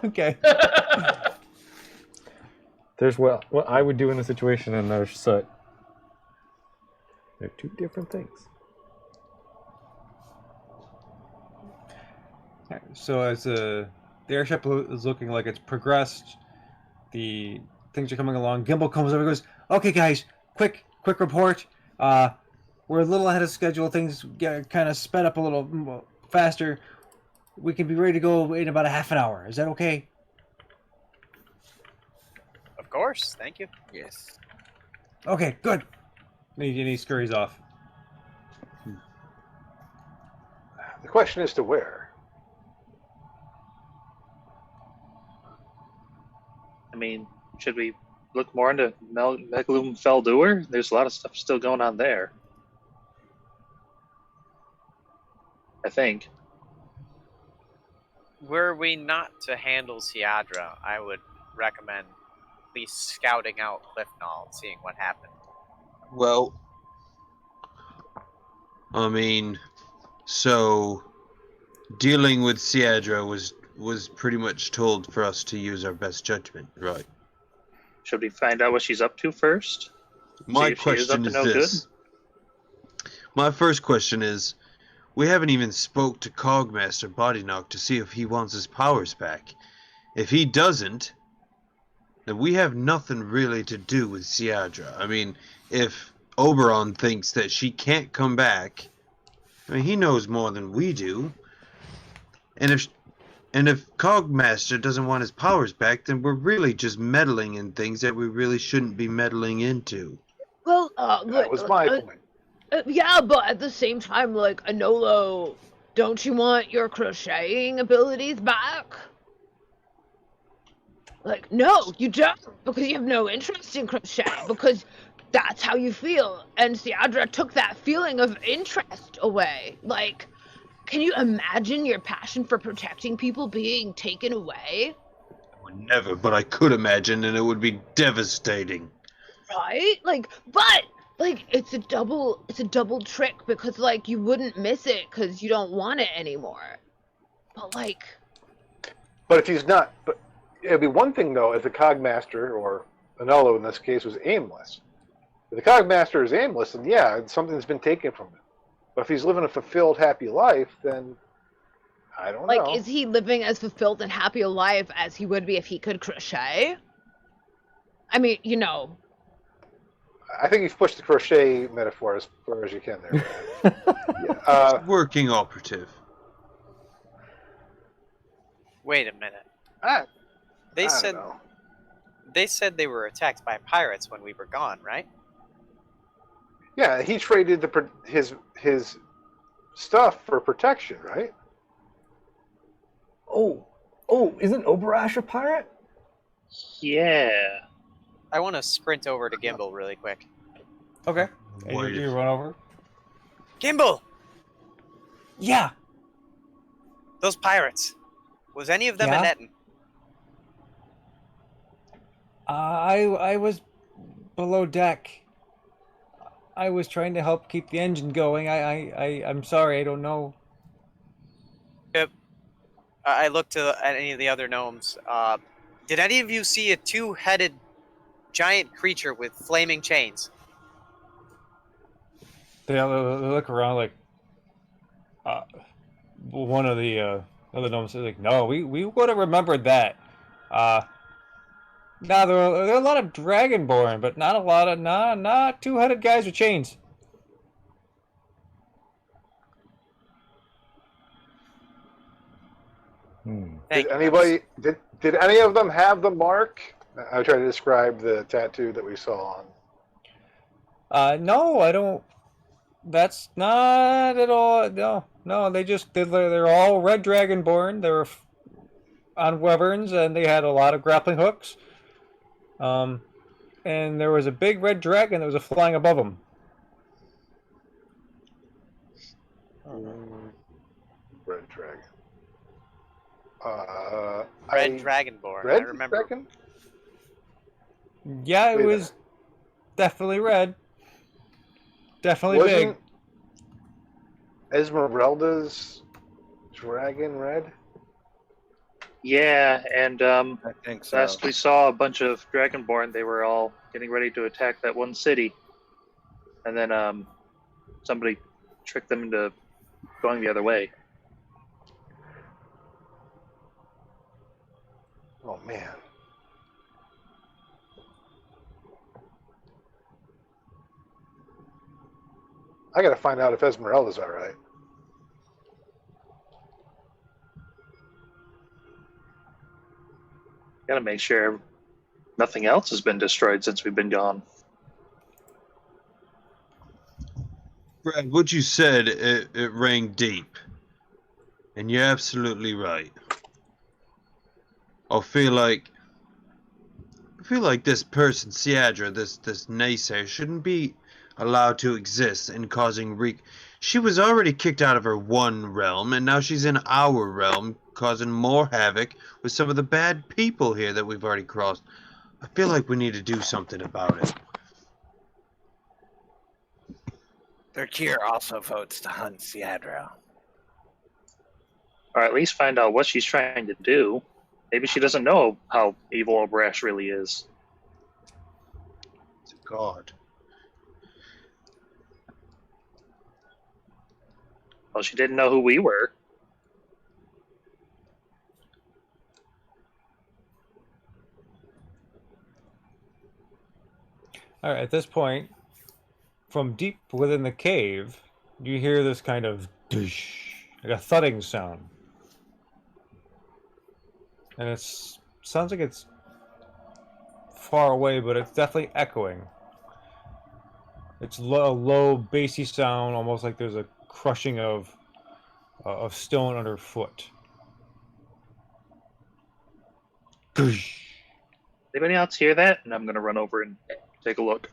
Okay. There's what I would do in a situation, and there's soot. They're two different things. So as the airship is looking like it's progressed, the things are coming along. Gimbal comes over and goes, "Okay, guys, quick report. We're a little ahead of schedule. Things get kind of sped up a little faster. We can be ready to go in about a half an hour. Is that okay?" Of course, thank you. Yes. Okay, good. And he scurries off. the question is to where? I mean, should we look more into Megalum Feldur? There's a lot of stuff still going on there. I think. Were we not to handle Siadra, I would recommend at least scouting out Cliffnall and seeing what happened. Well, I mean, so dealing with Siadra was pretty much told for us to use our best judgment, right? Should we find out what she's up to first? My See if she is up question to is no this. My first question is, we haven't even spoke to Cogmaster Bodyknock to see if he wants his powers back. If he doesn't, then we have nothing really to do with Siadra. I mean, if Oberon thinks that she can't come back, I mean, he knows more than we do. And if Cogmaster doesn't want his powers back, then we're really just meddling in things that we really shouldn't be meddling into. Well, That was my point. Yeah, but at the same time, like, Anolo, don't you want your crocheting abilities back? Like, no, you don't, because you have no interest in crochet, because that's how you feel. And Siadra took that feeling of interest away. Like, can you imagine your passion for protecting people being taken away? I would never, but I could imagine, and it would be devastating. Right? Like, but... like, it's a double trick, because, like, you wouldn't miss it because you don't want it anymore. But, like... But if he's not... But it'd be one thing, though, if the Cogmaster, or Anolo in this case, was aimless. If the Cogmaster is aimless, then yeah, something's been taken from him. But if he's living a fulfilled, happy life, then... I don't know. Like, is he living as fulfilled and happy a life as he would be if he could crochet? I mean, you know... I think you've pushed the crochet metaphor as far as you can there. Yeah. Working operative. Wait a minute. I They don't said know. they said they were attacked by pirates when we were gone, right? Yeah, he traded his stuff for protection, right? Oh, isn't Oberash a pirate? Yeah. I want to sprint over to Gimbal really quick. Okay. And Wait. you run over? Gimbal! Yeah. Those pirates. Was any of them Yeah? in Etten? I was below deck. I was trying to help keep the engine going. I'm sorry, I don't know. Yep. I looked at any of the other gnomes. Did any of you see a two-headed giant creature with flaming chains. They look around like one of the other gnomes is like, no, we would have remembered that. Nah, there are a lot of dragonborn, but not a lot of not two-headed guys with chains. Did any of them have the mark? I try to describe the tattoo that we saw on. No, I don't. That's not at all. No. They're all red dragonborn. They were on wyverns, and they had a lot of grappling hooks. And there was a big red dragon that was flying above them. Red dragon. Red dragonborn. Red I remember. dragon? Yeah, it was definitely red. Definitely big. Esmeralda's dragon red? Yeah, and I think so. last we saw a bunch of dragonborn, they were all getting ready to attack that one city, and then somebody tricked them into going the other way. Oh man. I gotta find out if Esmeralda's alright. Gotta make sure nothing else has been destroyed since we've been gone. Brad, what you said, it rang deep. And you're absolutely right. I feel like this person, Siadra, this naysayer, shouldn't be allowed to exist and causing She was already kicked out of her one realm, and now she's in our realm, causing more havoc with some of the bad people here that we've already crossed. I feel like we need to do something about it. Thurkir also votes to hunt Siadra. Or at least find out what she's trying to do. Maybe she doesn't know how evil Obrash really is. God. Well, she didn't know who we were. All right, at this point, from deep within the cave, you hear this kind of doosh, like a thudding sound. And it sounds like it's far away, but it's definitely echoing. It's a low, bassy sound, almost like there's a crushing of stone underfoot. Anybody else hear that? And I'm gonna run over and take a look.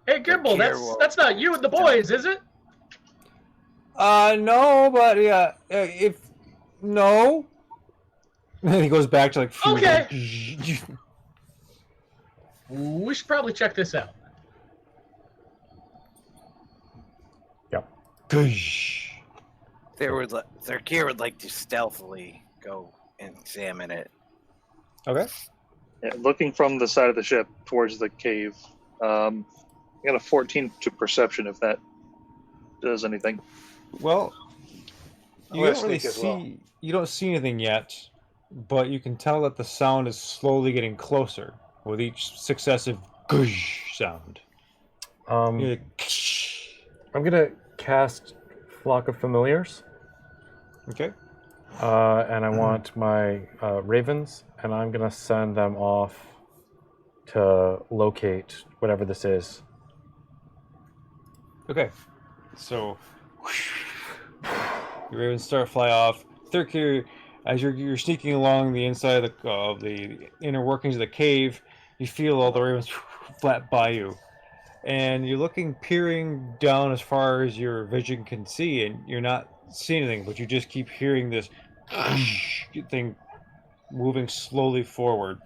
Hey, Gimble, that's not you and the boys, is it? No, but yeah, no. And then he goes back to like. Okay. We should probably check this out. Yep. Thurkir would like to stealthily go and examine it. Okay. Yeah, looking from the side of the ship towards the cave. I got a 14 to perception if that does anything. Well, you I'm don't gonna really sneak as see. well. You don't see anything yet, but you can tell that the sound is slowly getting closer with each successive sound. I'm You're gonna cast Flock of Familiars. okay. And I want my ravens, and I'm gonna send them off to locate whatever this is. Okay. So your ravens start to fly off. Thurkir, as you're sneaking along the inside of the inner workings of the cave, you feel all the ravens flat by you, and you're peering down as far as your vision can see, and you're not seeing anything, but you just keep hearing this thing moving slowly forward.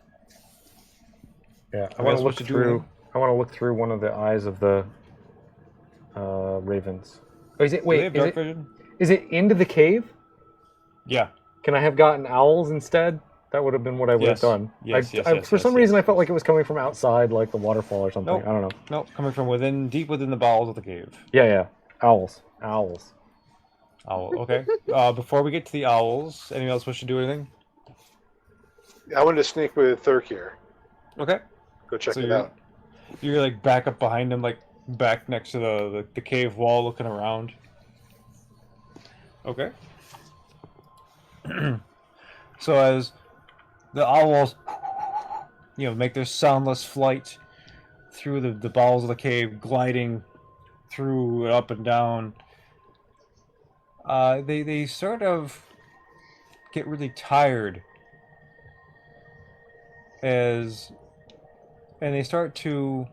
Yeah, I want to look through. I want to look through one of the eyes of the ravens. Oh, is it? Wait, dark vision? Is it into the cave? Yeah. Can I have gotten owls instead? That would have been what I would have done. Yes, For some reason, I felt like it was coming from outside, like the waterfall or something. Nope. I don't know. Nope, coming from deep within the bowels of the cave. Yeah. Owls. Owl. Okay. Before we get to the owls, anyone else wish to do anything? I wanted to sneak with Thurk here. Okay. Go check it out. You're like back up behind him, like back next to the cave wall, looking around. Okay. So as the owls, make their soundless flight through the bowels of the cave, gliding through up and down, they sort of get really tired and they start to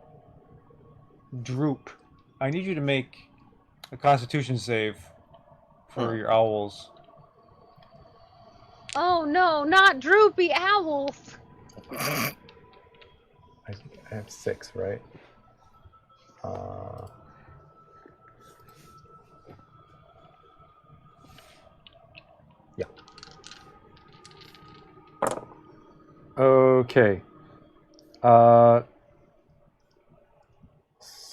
droop. I need you to make a Constitution save for your owls. Oh no, not droopy owls! I have 6, right? Yeah. Okay.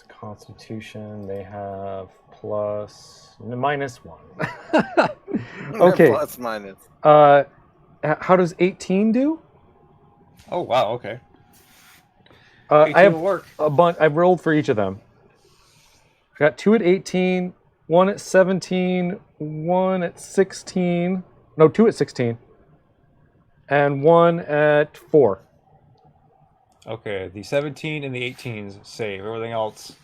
Constitution, they have -1. Okay. Plus minus. How does 18 do? Oh wow, okay. 18 I have will work. a bunch. I've rolled for each of them. I got 2 at 18, 1 at 17, 1 at 16. No, 2 at 16, and 1 at 4. Okay, the 17 and the 18s save. Everything else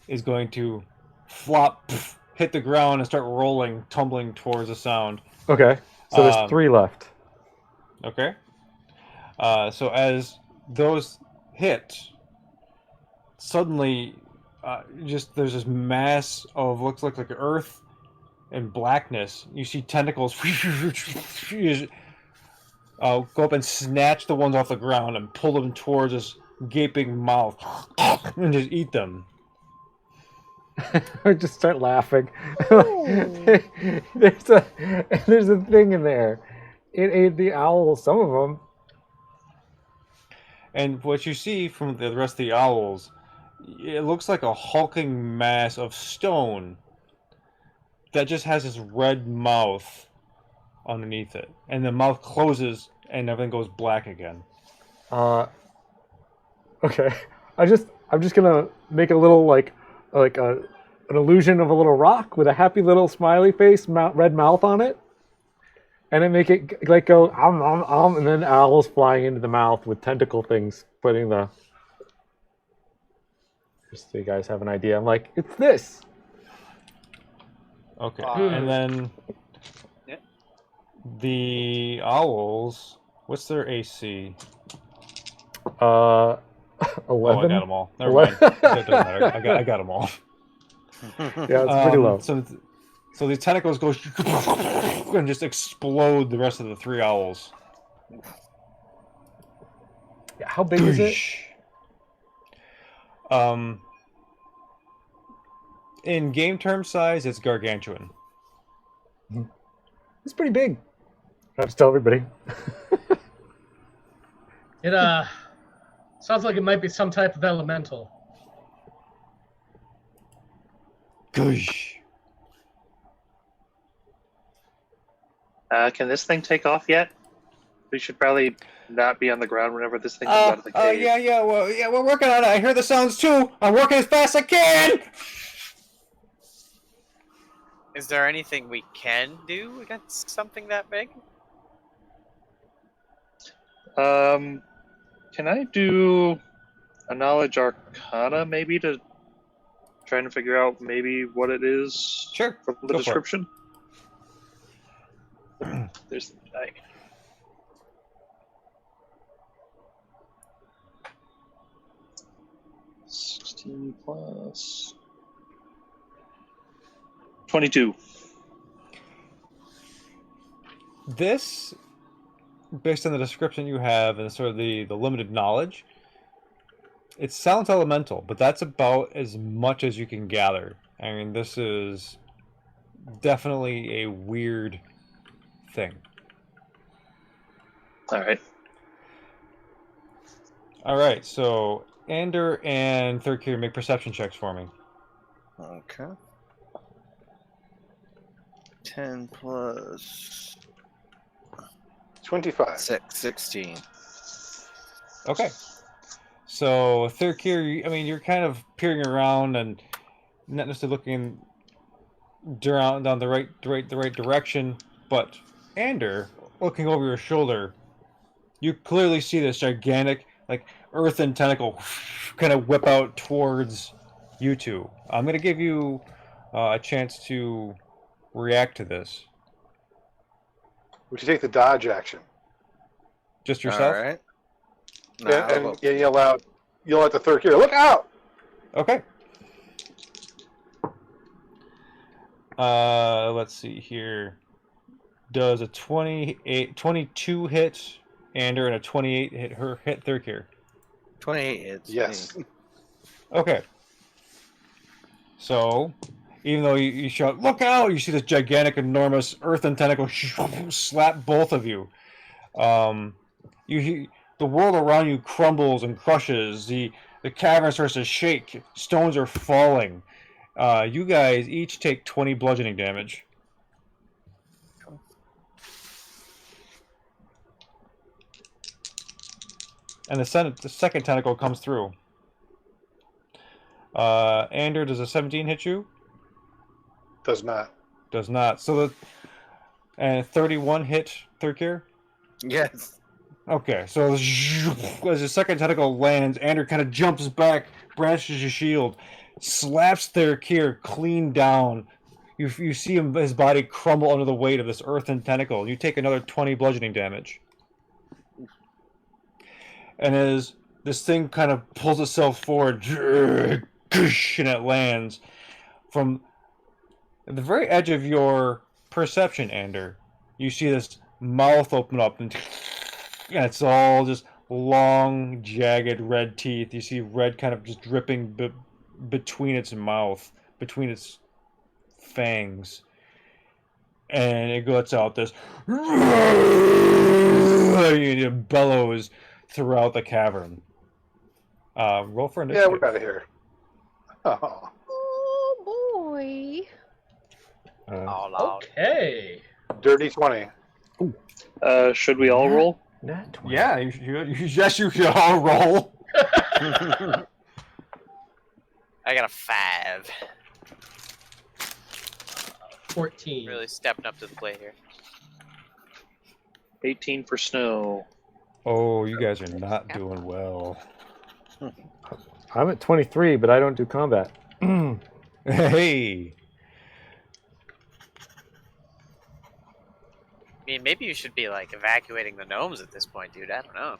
is going to flop, hit the ground, and start rolling, tumbling towards the sound. Okay, so there's 3 left. Okay. So as those hit, suddenly, there's this mass of looks like earth and blackness. You see tentacles go up and snatch the ones off the ground and pull them towards this gaping mouth and just eat them. I just start laughing. there's a thing in there. It ate the owls, some of them. And what you see from the rest of the owls, it looks like a hulking mass of stone that just has this red mouth underneath it, and the mouth closes and everything goes black again. Okay. I'm just gonna make a little an illusion of a little rock with a happy little smiley face, red mouth on it, and then make it go and then owls flying into the mouth with tentacle things putting the. Just so you guys have an idea, I'm like, it's this. Okay, and then the owls. What's their AC? 11. Oh, I got them all. Never mind. That doesn't matter. I got them all. Yeah, it's pretty low. So these tentacles go and just explode the rest of the 3 owls. Yeah, how big is it? In game term size, it's gargantuan. It's pretty big. I have to tell everybody. It sounds like it might be some type of elemental. Goosh. Can this thing take off yet? We should probably not be on the ground whenever this thing comes out of the cave. Yeah, we're working on it. I hear the sounds too. I'm working as fast as I can. Is there anything we can do against something that big? Can I do a knowledge arcana maybe to try and figure out maybe what it is? Sure. From the description. There's the die. +16 22. This, based on the description you have and sort of the limited knowledge, it sounds elemental, but that's about as much as you can gather. I mean, this is definitely a weird thing. All right. All right. So Ander and Third Tier make perception checks for me. Okay. 10 plus 25. 16. Okay. So Third Tier, you're kind of peering around and not necessarily looking down the right direction, but Ander, looking over your shoulder, you clearly see this gigantic, like, earthen tentacle kind of whip out towards you two. I'm going to give you a chance to react to this. Would you take the dodge action? Just yourself? All right. And yell out the Third Tier, look out! Okay. Let's see here. Does a 22 hit Ander and a 28 hit Third Tier? 28 hits. Yes. Okay. So, even though you shout, look out, you see this gigantic, enormous earthen tentacle slap both of you. The world around you crumbles and crushes. The cavern starts to shake. Stones are falling. You guys each take 20 bludgeoning damage. And the second tentacle comes through. Ander, does a 17 hit you? Does not. Does not. So and 31 hit Third Tier? Yes. Okay, so as the second tentacle lands, Ander kind of jumps back, brandishes his shield, slaps Third Tier clean down. You see his body crumble under the weight of this earthen tentacle. You take another 20 bludgeoning damage. And as this thing kind of pulls itself forward, and it lands from the very edge of your perception, Ander. You see this mouth open up, and it's all just long, jagged red teeth. You see red kind of just dripping between its mouth, between its fangs. And it lets out this it bellows throughout the cavern. Roll for initiative. Yeah, we're out of here. Oh. Oh boy. Okay. Dirty 20. Should we all roll? Nat 20. Yeah, yes, you should all roll. I got a 5. 14. Really stepping up to the plate here. 18 for snow. Oh, you guys are not doing well. I'm at 23, but I don't do combat. Hey. I mean, maybe you should be like evacuating the gnomes at this point, dude. I don't know.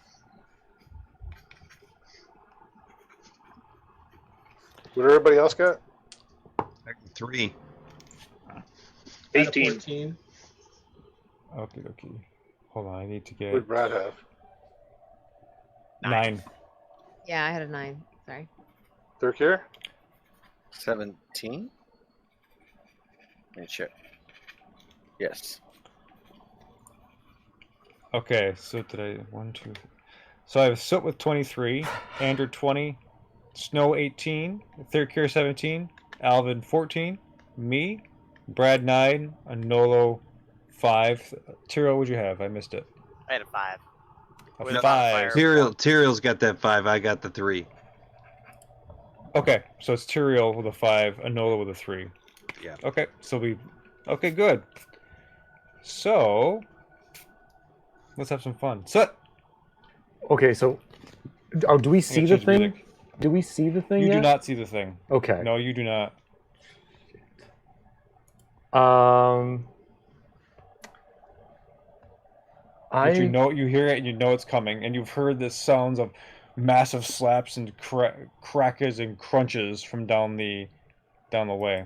What everybody else got? 3. 18. 14. Okay. Hold on, I need to get What did Brad have? 9. Yeah, I had a 9. Sorry. Third Tier? 17? Let me check. Yes. Okay, so did I 1, 2? So I have Soot with 23, Ander 20, Snow 18, Third Tier 17, Alvin 14, me, Brad 9, Anolo 5. Tiro, what'd you have? I missed it. I had a 5. A With a 5. modifier. Tyrell's got that 5. I got the 3. Okay, so it's Tyrael with a 5, Anola with a 3. Yeah. Okay, so okay, good. So let's have some fun. Soot. Okay, so do we see the change thing? music. Do we see the thing You yet? do not see the thing. Okay. No, you do not. But you hear it, and you know it's coming, and you've heard the sounds of massive slaps and crackers and crunches from down the way.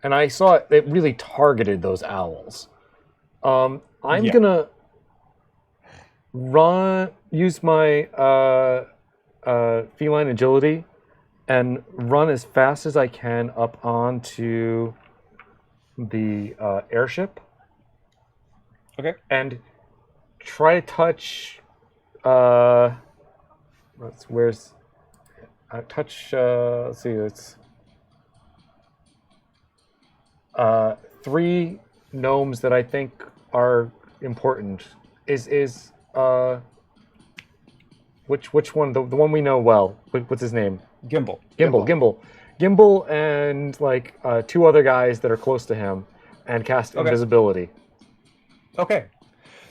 And I saw it really targeted those owls. I'm Yeah. gonna use my feline agility and run as fast as I can up onto the airship. Okay. And try to touch where's touch? Let's see. It's 3 gnomes that I think are important. Is which one? The one we know well. What's his name? Gimbal. Gimbal, and like 2 other guys that are close to him, and cast invisibility. Okay.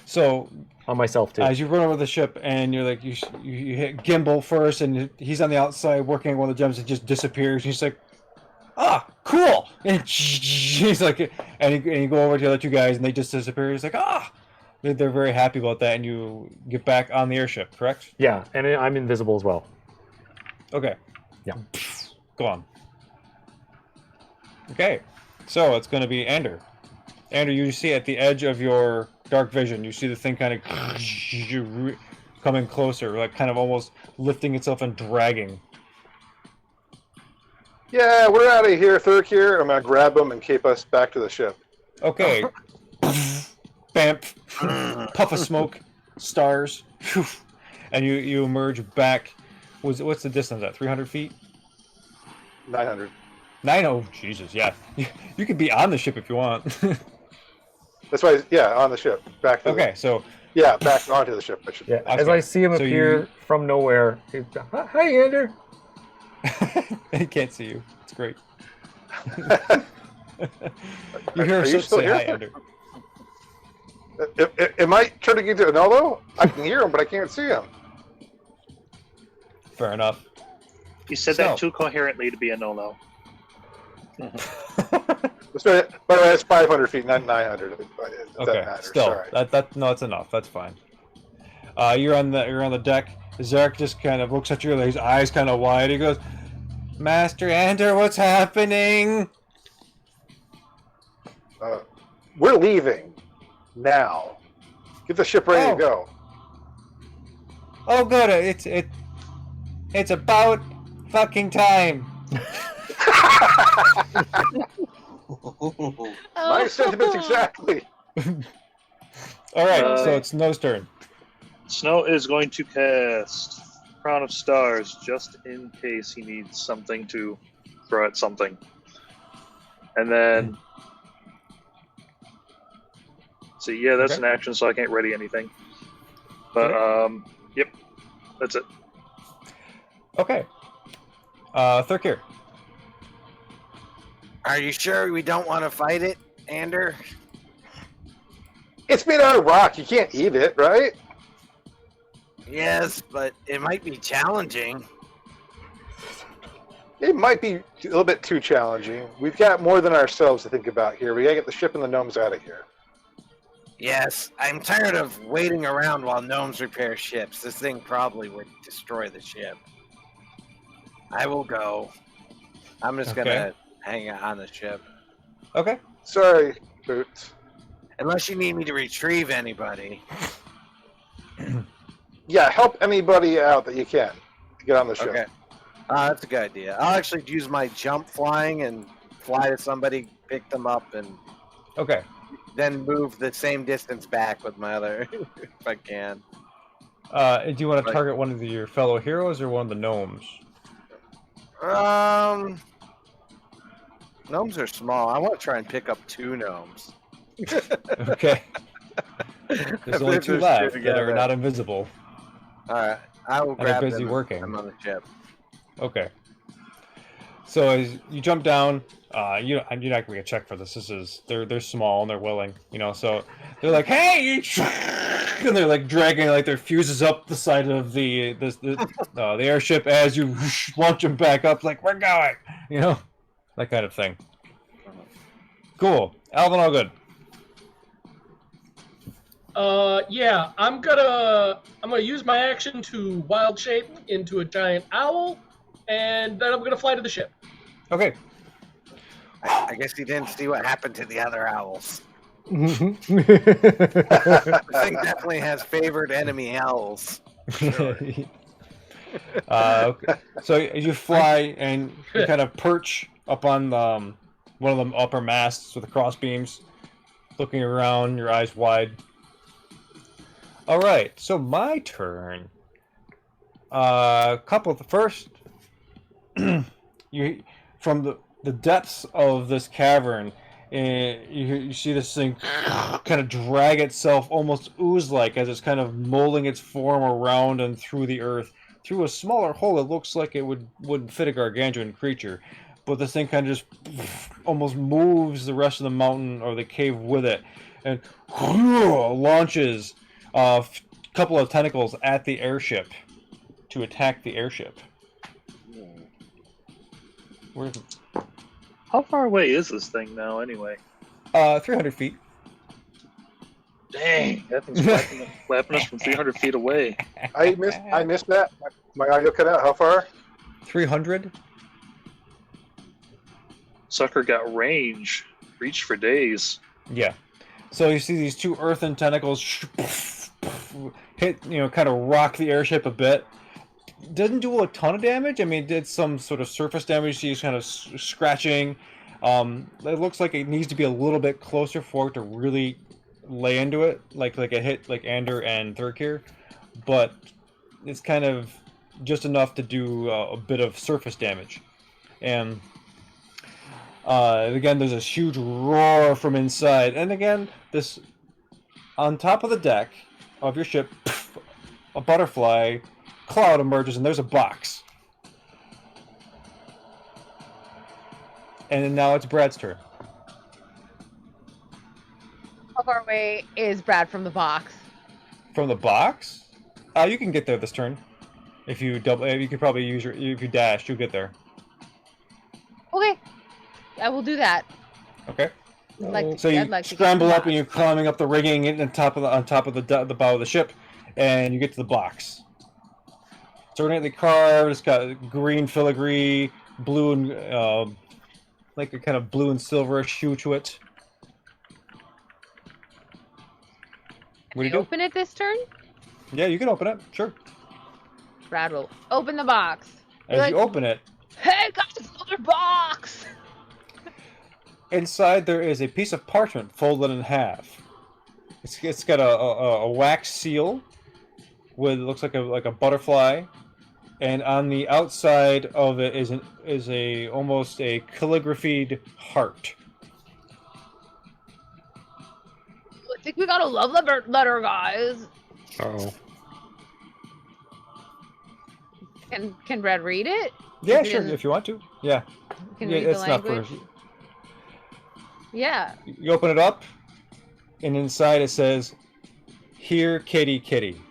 So on myself too. As you run over the ship, and you're like, you hit Gimbal first, and he's on the outside working on one of the gems, and just disappears. And he's like, ah, cool. And he's like, and you go over to the other 2 guys, and they just disappear. He's like, ah. They're very happy about that, and you get back on the airship, correct? Yeah, and I'm invisible as well. Okay. Yeah. Go on. Okay. So it's going to be Ander. Ander, you see at the edge of your dark vision, you see the thing kind of coming closer, like kind of almost lifting itself and dragging. Yeah, we're out of here, Thurkir. I'm going to grab him and keep us back to the ship. Okay. Bamp. Puff of smoke. Stars. And you emerge back. What's the distance at? 300 feet? 900. Oh, Jesus, yeah. You could be on the ship if you want. That's why, on the ship. Back to so... Yeah, back onto the ship. Yeah, as I see him appear from nowhere, hi, Ander. He can't see you. It's great. You hear him say hi, Ander. Am I turning into an Oddlot? I can hear him, but I can't see him. Fair enough. You said that too coherently to be a Nolo. By the way, that's 500 feet, not 900. Okay, still, that's enough. That's fine. You're on the deck. Zarek just kind of looks at you, his eyes kind of wide. He goes, "Master Ander, what's happening?" We're leaving now. Get the ship ready to go. Oh, good. It's about fucking time. My sentiments exactly. All right, so it's Snow's turn. Snow is going to cast Crown of Stars just in case he needs something to throw at something. And then... So yeah, that's an action, so I can't ready anything. But, yep, that's it. Okay. Thurkir. Are you sure we don't want to fight it, Ander? It's made out of rock. You can't eat it, right? Yes, but it might be challenging. It might be a little bit too challenging. We've got more than ourselves to think about here. We gotta get the ship and the gnomes out of here. Yes, I'm tired of waiting around while gnomes repair ships. This thing probably would destroy the ship. I will go. I'm just gonna hang out on the ship. Okay. Sorry, Boots. Unless you need me to retrieve anybody. Yeah, help anybody out that you can to get on the ship. Okay. That's a good idea. I'll actually use my jump flying and fly to somebody, pick them up, and then move the same distance back with my other, if I can. Do you want to target one of your fellow heroes or one of the gnomes? Gnomes are small. I want to try and pick up 2 gnomes. Okay. There's only 2 left that are not invisible. Alright, I will grab them. They're busy working. I'm on the ship. Okay. So as you jump down, you're not gonna get a check for this. They're small and they're willing, So they're like, "Hey!" and they're like dragging like their fuses up the side of the airship as you launch them back up. Like, we're going, that kind of thing. Cool, Alvin, all good. Yeah, I'm gonna use my action to wild shape into a giant owl, and then I'm gonna fly to the ship. Okay. I guess you didn't see what happened to the other owls. This thing definitely has favored enemy owls. Sure. Okay. So you fly and you kind of perch up on one of the upper masts with the cross beams, looking around, your eyes wide. All right, so my turn. First, you from the depths of this cavern, you see this thing kind of drag itself, almost ooze-like, as it's kind of molding its form around and through the earth, through a smaller hole. It looks like it wouldn't fit a gargantuan creature, but this thing kind of just almost moves the rest of the mountain or the cave with it, and launches a couple of tentacles at the airship to attack the airship. Where is it? How far away is this thing now, anyway? 300 feet. Dang, that thing's flapping us from 300 feet away. I missed that. My audio cut out. How far? 300. Sucker got range. Reached for days. Yeah. So you see these two earthen tentacles hit, kind of rock the airship a bit. Doesn't do a ton of damage. I mean, it did some sort of surface damage. She's kind of scratching. It looks like it needs to be a little bit closer for it to really lay into it, like a hit like Ander and Thurkir. But it's kind of just enough to do a bit of surface damage. And again, there's this huge roar from inside. And again, this on top of the deck of your ship, a butterfly cloud emerges, and there's a box. And then now it's Brad's turn. How far away is Brad from the box? From the box? You can get there this turn. If you you could probably use if you dash, you'll get there. Okay, I will do that. Okay. So you scramble up and you're climbing up the rigging on top of the bow of the ship, and you get to the box. It's ornately carved. It's got green filigree, blue and like a kind of blue and silverish hue to it. What do you do? Open it this turn? Yeah, you can open it. Sure. Brad will open the box. As you open it, hey guys, another box! Inside there is a piece of parchment folded in half. It's got a wax seal with looks like a butterfly, and on the outside of it is almost a calligraphied heart. I think we got a love letter, guys. Oh. Can Brad read it? Yeah, sure, if you want to. Yeah. Can Yeah, read it's the not language? for. Yeah. You open it up, and inside it says, "Here, kitty, kitty."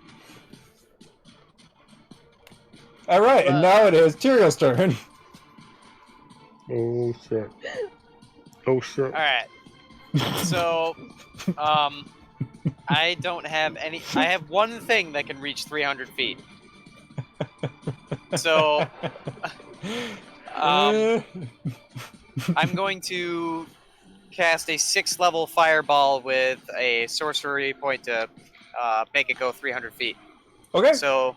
All right, and now it is Tyrion's turn. Oh shit. Oh shit. All right. So, I don't have any. I have one thing that can reach 300 feet. So, I'm going to cast a 6th level fireball with a sorcery point to make it go 300 feet. Okay. So,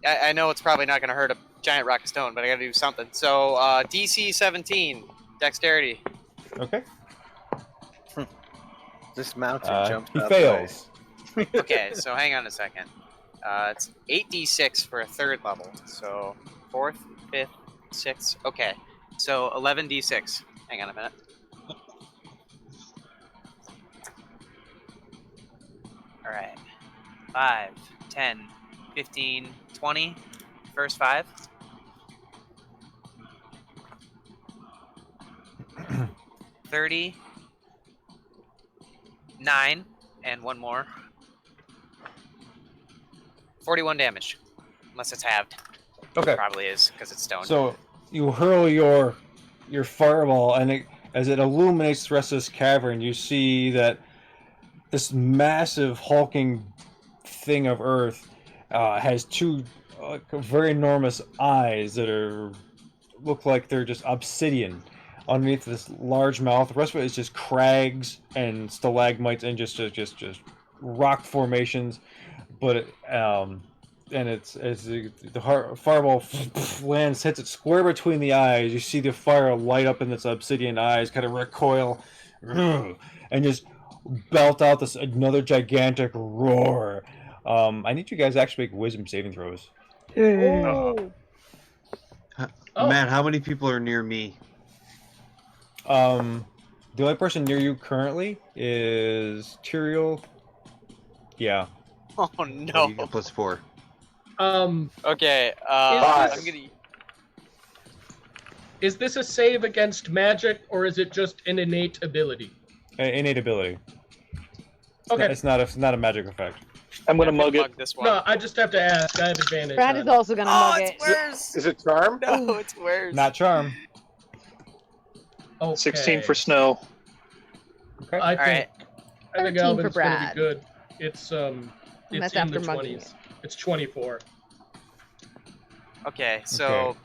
I know it's probably not going to hurt a giant rock of stone, but I got to do something. So, DC 17, dexterity. Okay. This mountain jumps He up. fails. Okay, so hang on a second. It's 8d6 for a 3rd level. So 4th, 5th, 6th. Okay, so 11d6. Hang on a minute. All right. 5, 10, 15, 20. First 5. 30. 9, and one more. 41 damage, unless it's halved. Okay. It probably is because it's stone. So you hurl your fireball, and as it illuminates the rest of this cavern, you see that this massive hulking thing of earth has two very enormous eyes that look like they're just obsidian underneath this large mouth. The rest of it is just crags and stalagmites and just rock formations. But and it's as the fireball lands, hits it square between the eyes. You see the fire light up in its obsidian eyes, kind of recoil, and just belt out this another gigantic roar. I need you guys to actually make wisdom saving throws. Oh. Matt, how many people are near me? The only person near you currently is Tyrael. Yeah. Oh Oh, no. you get +4. Okay. Five. I'm gonna. Is this a save against magic, or is it just an innate ability? Innate ability. Okay. It's not a magic effect. I'm gonna mug it. This one. No, I just have to ask. I have advantage. Brad on is it. also gonna Oh, mug it's it. worse. Is it charm? No, it's worse. Not charm. Okay. 16 for snow. Okay. I think Alright. 13 for Alvin's gonna Brad. be good. It's that's in after the mugging 20s. it. It's 24. Okay, so. Okay.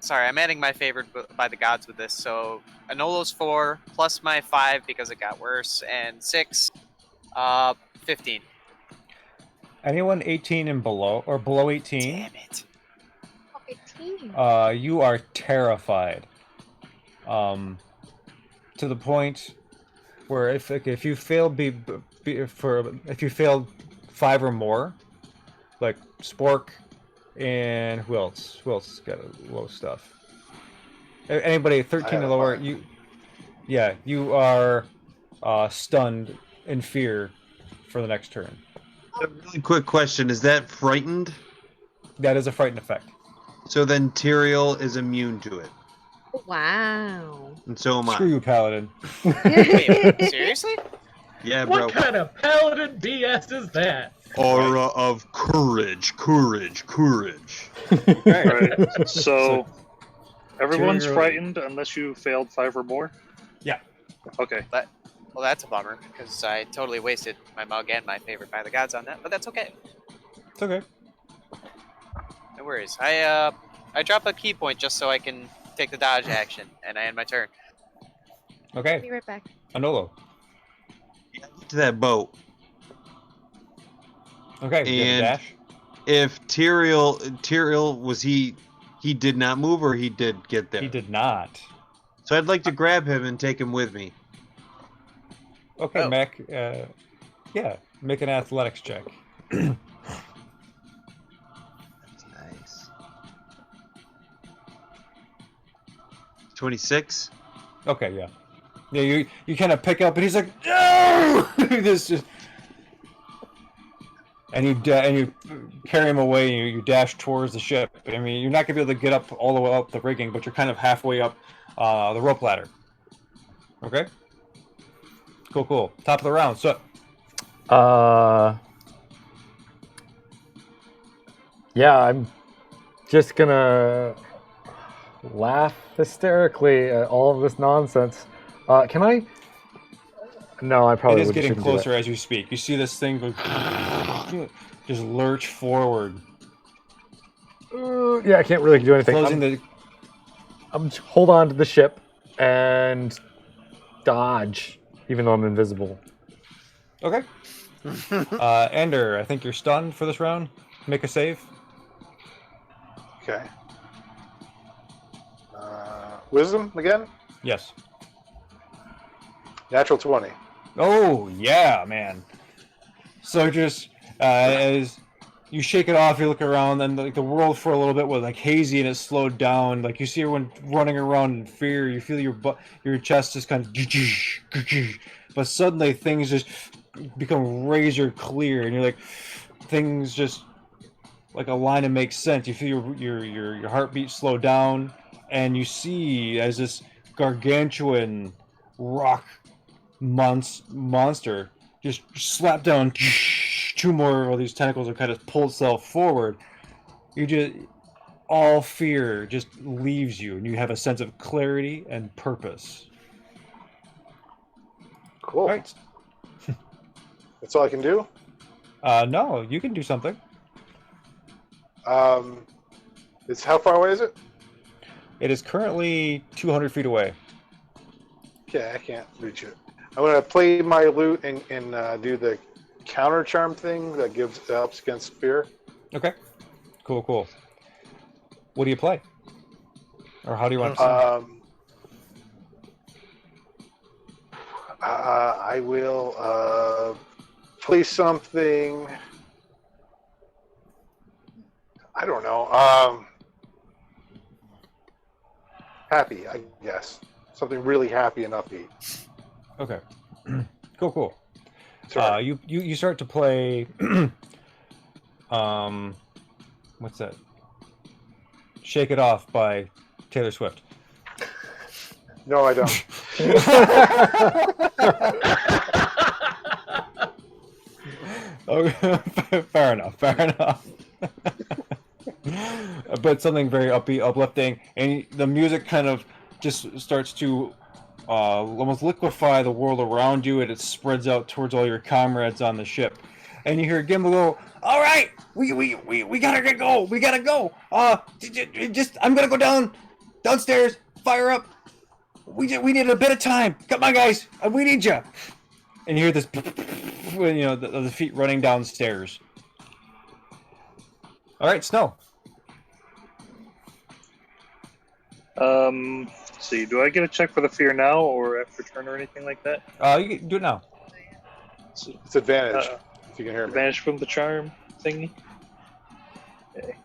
Sorry, I'm adding my favorite by the gods with this. So Anolo's 4 plus my 5 because it got worse, and 6, 15. Anyone 18 and below, or below 18, Damn it. 15. you are terrified. To the point where if you fail if you failed 5 or more, like Spork and who else? Who else has got low stuff? Anybody 13 or lower, you are stunned in fear for the next turn. A really quick question: is that frightened? That is a frightened effect. So then Tyrael is immune to it, Wow. and so am Screw I. you, Paladin. Wait, seriously? Yeah, bro. What kind of paladin BS is that? Aura of courage. Alright, so everyone's Tyrael- frightened unless you failed 5 or more? Yeah. Okay. Well, that's a bummer, because I totally wasted my mug and my favorite by the gods on that, but that's okay. It's okay. No worries. I drop a key point just so I can take the dodge action, and I end my turn. Okay. Be right back. Anolo. Get to that boat. Okay. You have a And dash. if Tyrael was he did not move, or he did get there? He did not. So I'd like to grab him and take him with me. Okay, Oh. Mac. Yeah, make an athletics check. That's nice. 26. Okay, yeah. Yeah, you kind of pick up, and he's like, no! This just, and you carry him away, and you dash towards the ship. I mean, you're not gonna be able to get up all the way up the rigging, but you're kind of halfway up the rope ladder. Okay. Cool. Top of the round. So, Yeah, I'm just gonna laugh hysterically at all of this nonsense. Can I? No, I it probably is shouldn't getting do closer that. as you speak. You see this thing go, just lurch forward, Yeah, I can't really do anything. closing I'm hold on to the ship and dodge, even though I'm invisible. Okay. Ender, I think you're stunned for this round. Make a save. Okay. Wisdom again? Yes. Natural 20. Oh, yeah, man. So just as you shake it off, you look around, and like the world for a little bit was like hazy, and it slowed down. Like you see everyone running around in fear. You feel your chest just kind of, but suddenly things just become razor clear, and you're like, things just like a line and makes sense. You feel your heartbeat slow down, and you see as this gargantuan rock monster just slap down. Two more of these tentacles are kind of pull itself forward. You just all fear just leaves you, and you have a sense of clarity and purpose. Cool. All right. That's all I can do? No, you can do something. It's how far away is it? It is currently 200 feet away. Okay, I can't reach it. I'm gonna play my lute and do the counter charm thing that helps against fear. Okay. Cool. What do you play? Or how do you want to I will play something. I don't know. Happy, I guess. Something really happy and upbeat. Okay. Cool. Sorry. You start to play. What's that? "Shake It Off" by Taylor Swift. No, I don't. Okay, fair enough. But something very upbeat, uplifting, and the music kind of just starts to almost liquefy the world around you, and it spreads out towards all your comrades on the ship. And you hear Gimbal go, "All right, we gotta go. We gotta go. Just I'm gonna go downstairs, fire up. We need a bit of time. Come on, guys, we need you." And you hear this, the feet running downstairs. All right, Snow. See, do I get a check for the fear now or after turn or anything like that? You can do it now. It's advantage, if you can hear me. Advantage from the charm thingy? Okay.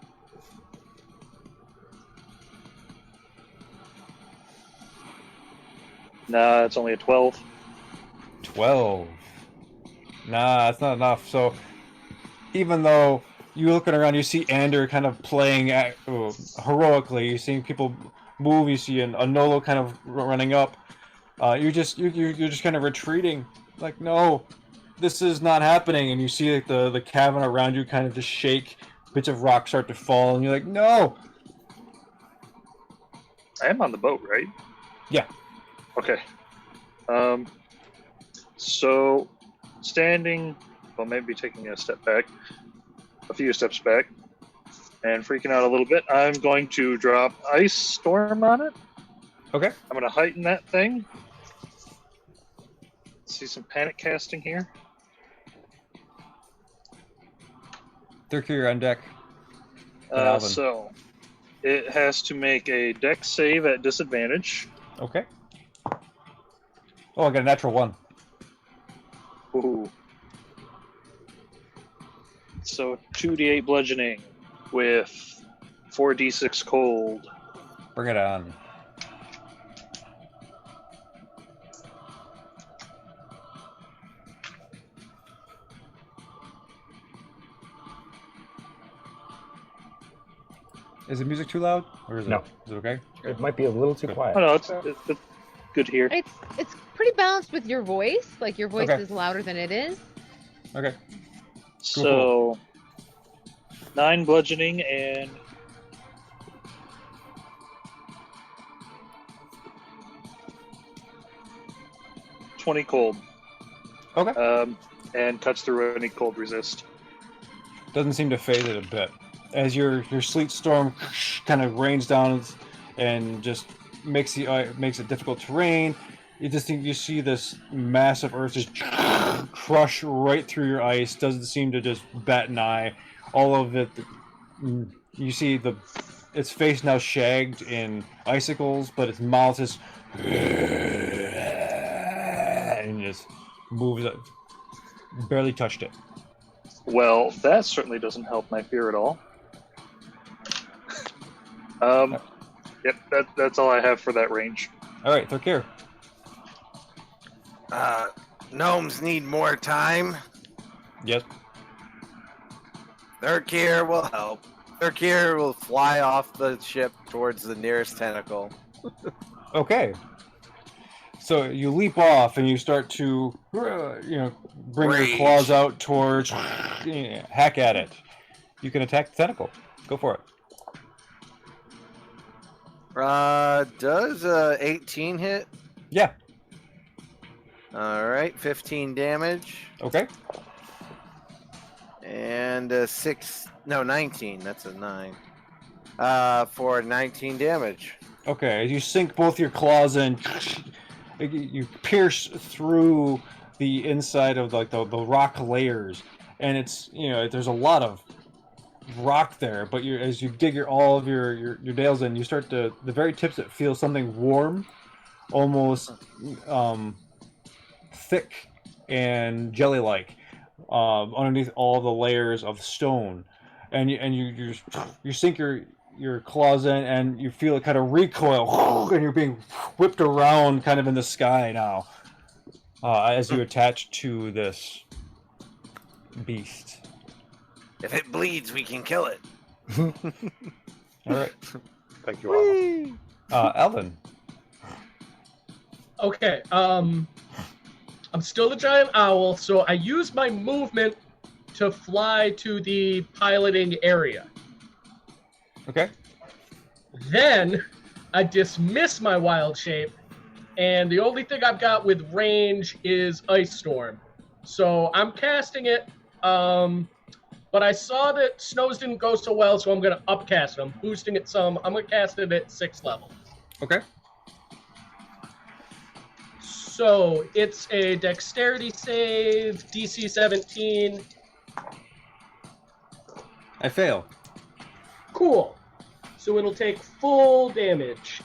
Nah, it's only a 12. 12. Nah, that's not enough. So, even though you're looking around, you see Ander kind of playing heroically. You're seeing people move. You see a Nolo kind of running up. You're just kind of retreating. Like, no, this is not happening. And you see like the cabin around you kind of just shake. Bits of rock start to fall, and you're like, no. I am on the boat, right? Yeah. Okay. So, standing, well, maybe taking a few steps back, and freaking out a little bit, I'm going to drop Ice Storm on it. Okay. I'm going to heighten that thing. See some panic casting here. Thurkir on deck. So, it has to make a dex save at disadvantage. Okay. Oh, I got a natural 1. Ooh. So 2d8 bludgeoning with 4d6 cold. Bring it on. Is the music too loud? Or is No. Is it okay? It might be a little too quiet. Oh no, it's good here. It's pretty balanced with your voice. Like your voice Okay. is louder than it is. Okay. So 9 bludgeoning and 20 cold. Okay. And cuts through any cold resist. Doesn't seem to phase it a bit. As your sleet storm kind of rains down and just makes it difficult terrain, you see this massive earth just crush right through your ice. Doesn't seem to just bat an eye. All of it, you see its face now shagged in icicles, but its mouth is and just moves up. Barely touched it. Well, that certainly doesn't help my fear at all. Yep, that's all I have for that range. All right, Thurkir. Gnomes need more time. Yes. Thurkir will help. Thurkir will fly off the ship towards the nearest tentacle. Okay. So you leap off and you start to, bring your claws out towards, hack at it. You can attack the tentacle. Go for it. Does 18 hit? Yeah. All right, 15 damage. Okay. And 19. That's a 9. For 19 damage. Okay. As you sink both your claws in, you pierce through the inside of like the rock layers, and it's there's a lot of rock there. But as you dig all of your nails in, you start to the very tips that feel something warm, almost thick and jelly-like underneath all the layers of stone, and you sink your claws in, and you feel it kind of recoil, and you're being whipped around kind of in the sky now as you attach to this beast. If it bleeds, we can kill it. All right. Thank you, Alma. Alvin. Okay, I'm still the giant owl, so I use my movement to fly to the piloting area. Okay. Then I dismiss my wild shape, and the only thing I've got with range is Ice Storm. So I'm casting it, but I saw that snows didn't go so well, so I'm going to upcast it. I'm boosting it some. I'm going to cast it at 6th level. Okay. So it's a dexterity save, DC 17. I fail. Cool. So it'll take full damage.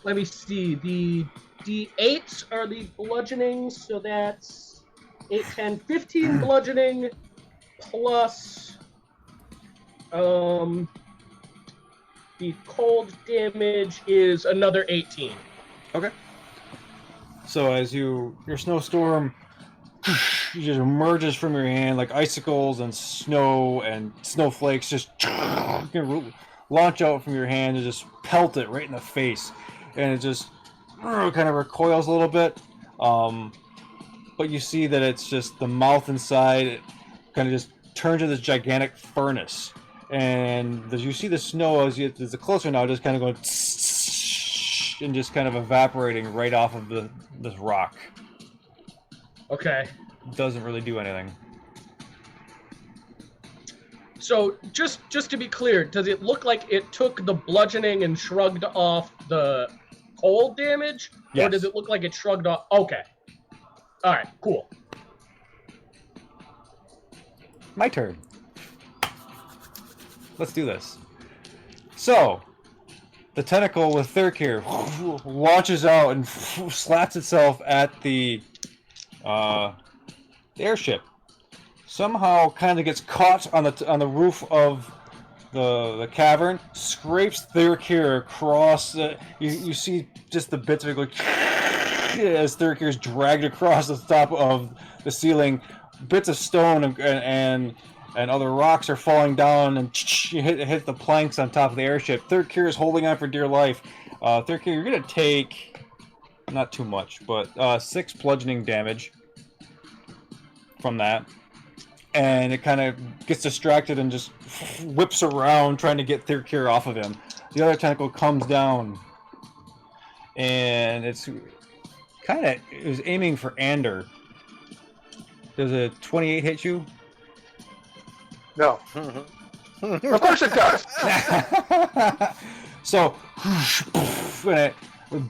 Let me see. The D8s are the bludgeoning, so that's 8, 10, 15 bludgeoning plus the cold damage is another 18. Okay. So as your snowstorm just emerges from your hand like icicles and snow and snowflakes just launch out from your hand and just pelt it right in the face, and it just kind of recoils a little bit, but you see that it's just the mouth inside, it kind of just turns into this gigantic furnace, and as you see the snow as it's closer now, just kind of going and just kind of evaporating right off of this rock. Okay. Doesn't really do anything. So just to be clear, does it look like it took the bludgeoning and shrugged off the cold damage? Yes. Or does it look like it shrugged off? Okay. All right, cool. My turn. Let's do this. So, the tentacle with Thurkir launches out and slaps itself at the airship. Somehow, kind of gets caught on the roof of the cavern, scrapes Thurkir across. You see just the bits of it going as Thurkir is dragged across the top of the ceiling. Bits of stone and other rocks are falling down, and you hit the planks on top of the airship. Thurkir is holding on for dear life. Thurkir, you're going to take, not too much, but 6 bludgeoning damage from that. And it kind of gets distracted and just whips around trying to get Thurkir off of him. The other tentacle comes down, and it was aiming for Ander. Does a 28 hit you? No. Of course it does. So, when it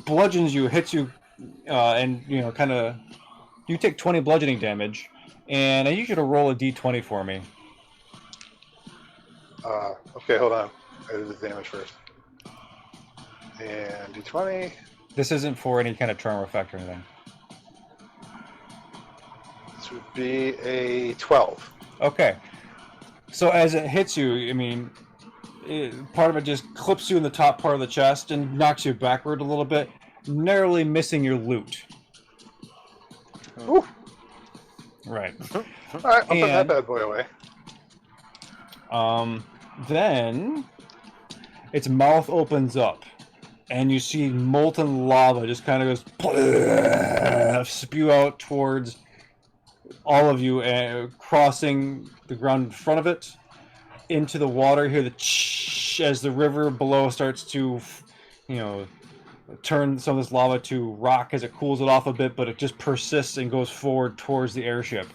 bludgeons you, hits you, and kind of, you take 20 bludgeoning damage, and I need you to roll a d20 for me. Okay, hold on. I do the damage first. And d20. This isn't for any kind of charm effect or anything. This would be a 12. Okay. So as it hits you, I mean, part of it just clips you in the top part of the chest and knocks you backward a little bit, narrowly missing your loot. Ooh. Right. All right, I'll put that bad boy away. Then its mouth opens up, and you see molten lava just kind of goes spew out towards all of you, crossing the ground in front of it into the water. Hear the as the river below starts to, turn some of this lava to rock as it cools it off a bit, but it just persists and goes forward towards the airship.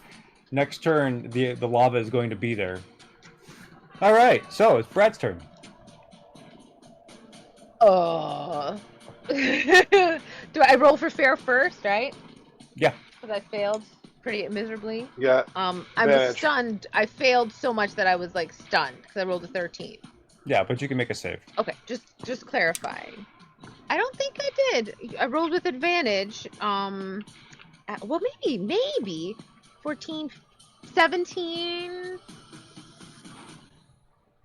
Next turn, the lava is going to be there. All right, so it's Brad's turn. Do I roll for fair first, right? Yeah. Because I failed pretty miserably. Yeah. I was stunned. I failed so much that I was like stunned because I rolled a 13. Yeah, but you can make a save. Okay, just clarifying. I don't think I did. I rolled with advantage. well, maybe 14, 17.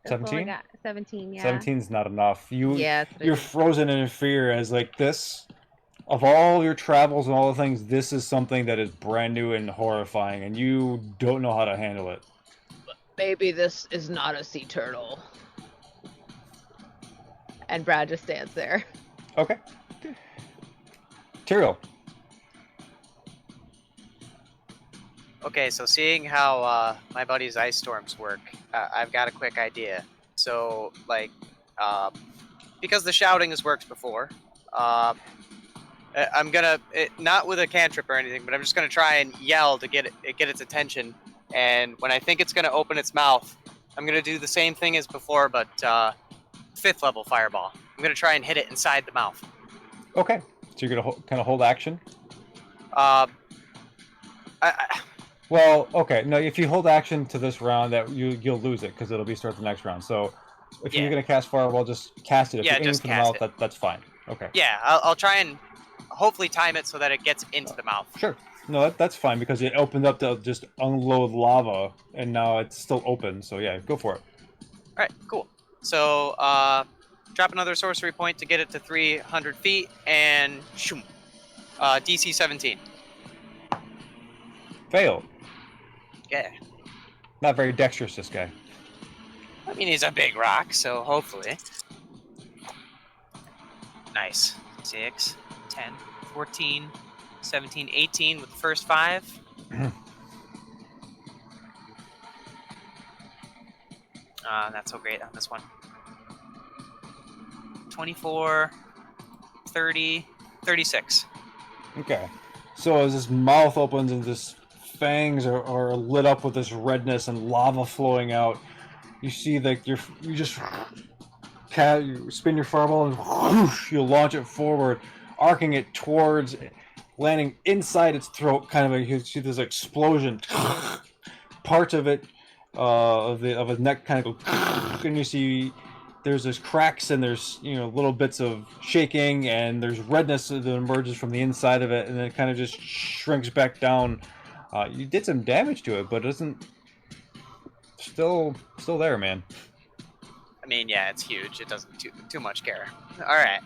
That's all I 17? got. 17, yeah. 17's not enough. Yes, it You're is. frozen in fear as like this. Of all your travels and all the things, this is something that is brand new and horrifying, and you don't know how to handle it. Maybe this is not a sea turtle. And Brad just stands there. Okay. Tyrael. Okay, so seeing how my buddy's ice storms work, I've got a quick idea. So, like, because the shouting has worked before, I'm gonna not with a cantrip or anything, but I'm just gonna try and yell to get its attention. And when I think it's gonna open its mouth, I'm gonna do the same thing as before, but 5th level fireball. I'm gonna try and hit it inside the mouth. Okay. So you're gonna kind of hold action. Well, okay. No, if you hold action to this round, that you'll lose it because it'll be start the next round. So if you're gonna cast fireball, just cast it. If you're aiming just for the mouth, that's fine. Okay. Yeah, I'll try and hopefully time it so that it gets into the mouth. Sure. No, that's fine because it opened up to just unload lava, and now it's still open. So yeah, go for it. All right, cool. So drop another sorcery point to get it to 300 feet, and shoom. DC 17. Fail. Yeah. Not very dexterous, this guy. I mean, he's a big rock, so hopefully. Nice. 6, 10, 14, 17, 18 with the first 5. Not so great on this one. 24, 30, 36. Okay. So as this mouth opens and this fangs are lit up with this redness and lava flowing out, you see that you just you spin your fireball and whoosh, you launch it forward, arcing it towards, landing inside its throat. Kind of you see this explosion. Parts of it, of his neck, kind of go, and you see there's cracks and there's little bits of shaking and there's redness that emerges from the inside of it, and then it kind of just shrinks back down. You did some damage to it, but it isn't still there, man. I mean, yeah, it's huge. It doesn't too much care. All right.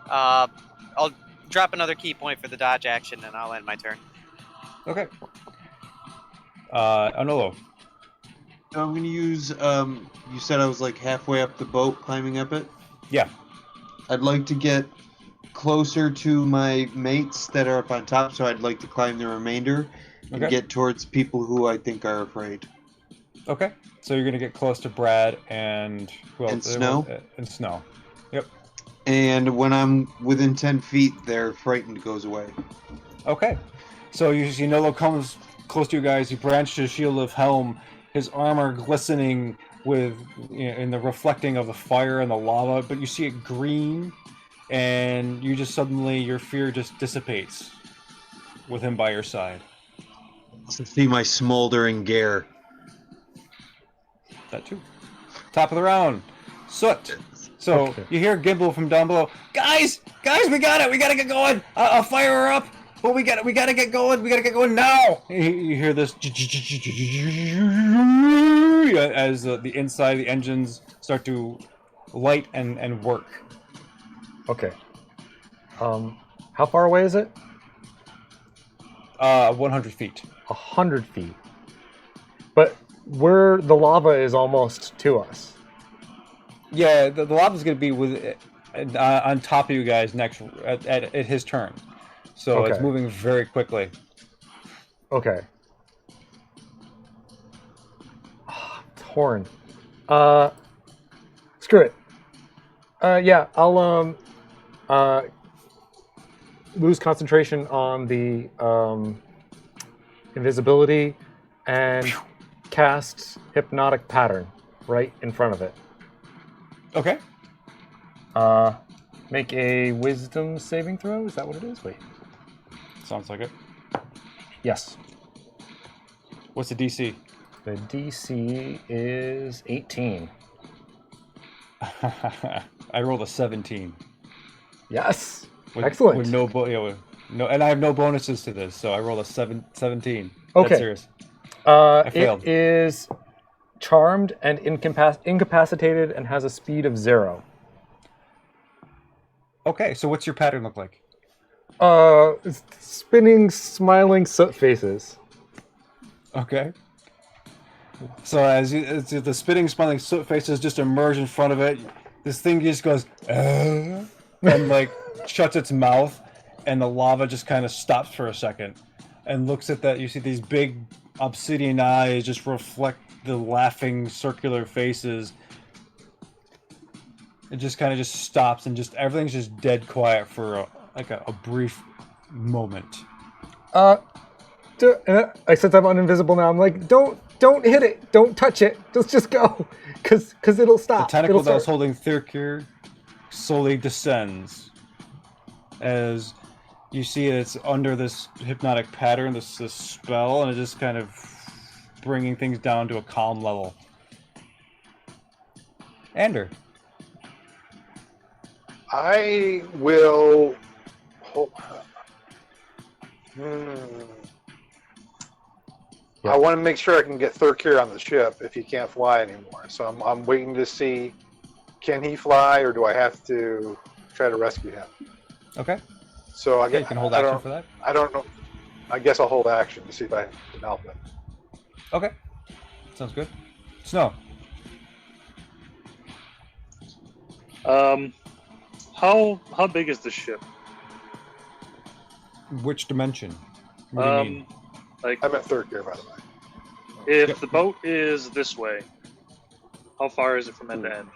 I'll drop another key point for the dodge action, and I'll end my turn. Okay. Anolo. I'm going to use, you said I was like halfway up the boat, climbing up it? Yeah. I'd like to get closer to my mates that are up on top, so I'd like to climb the remainder and get towards people who I think are afraid. Okay. So you're going to get close to Brad and... And Snow? And Snow. Yep. And when I'm within 10 feet, their frightened goes away. Okay. So you see Nolo comes close to you guys. He branched his shield of helm, his armor glistening with in the reflecting of the fire and the lava, but you see it green, and you just suddenly your fear just dissipates with him by your side. To see my smoldering gear. That too. Top of the round, Soot. So you hear Gimble from down below. Guys, we got it. We gotta get going. I'll fire her up. But we gotta get going. We gotta get going now. You hear this as the inside of the engines start to light and work. Okay. How far away is it? 100 feet. 100 feet. But where the lava is almost to us. Yeah, the lava's gonna be on top of you guys next at his turn. So it's moving very quickly. Okay. Torn. Screw it. Yeah, I'll lose concentration on the invisibility and cast hypnotic pattern right in front of it. Okay. Make a wisdom saving throw. Is that what it is? Wait. Sounds like it. Yes. What's the DC? The DC is 18. I rolled a 17. Yes. With, Excellent. With no No, and I have no bonuses to this, so I rolled a 17. Okay. That's serious. I failed. It is charmed and incapacitated and has a speed of 0. Okay, so what's your pattern look like? Spinning, smiling soot faces. Okay. So as the spitting, smiling soot faces just emerge in front of it, this thing just goes, and like shuts its mouth, and the lava just kind of stops for a second, and looks at that. You see these big obsidian eyes just reflect the laughing circular faces. It just kind of just stops, and just everything's just dead quiet for a brief moment. Since I'm uninvisible now, I'm like, don't hit it, don't touch it, just go, cause it'll stop. The tentacle that was holding Thirkir slowly descends as you see it's under this hypnotic pattern, this spell, and it's just kind of bringing things down to a calm level. Ander. I will. I want to make sure I can get Thurkir on the ship if he can't fly anymore. So I'm waiting to see, can he fly, or do I have to try to rescue him? Okay. So you can hold action for that. I don't know. I guess I'll hold action to see if I can help him. Okay. Sounds good. Snow. How big is the ship? Which dimension? What do you mean? Like, I'm at Thurkir, by the way. If the boat is this way, how far is it from end to end?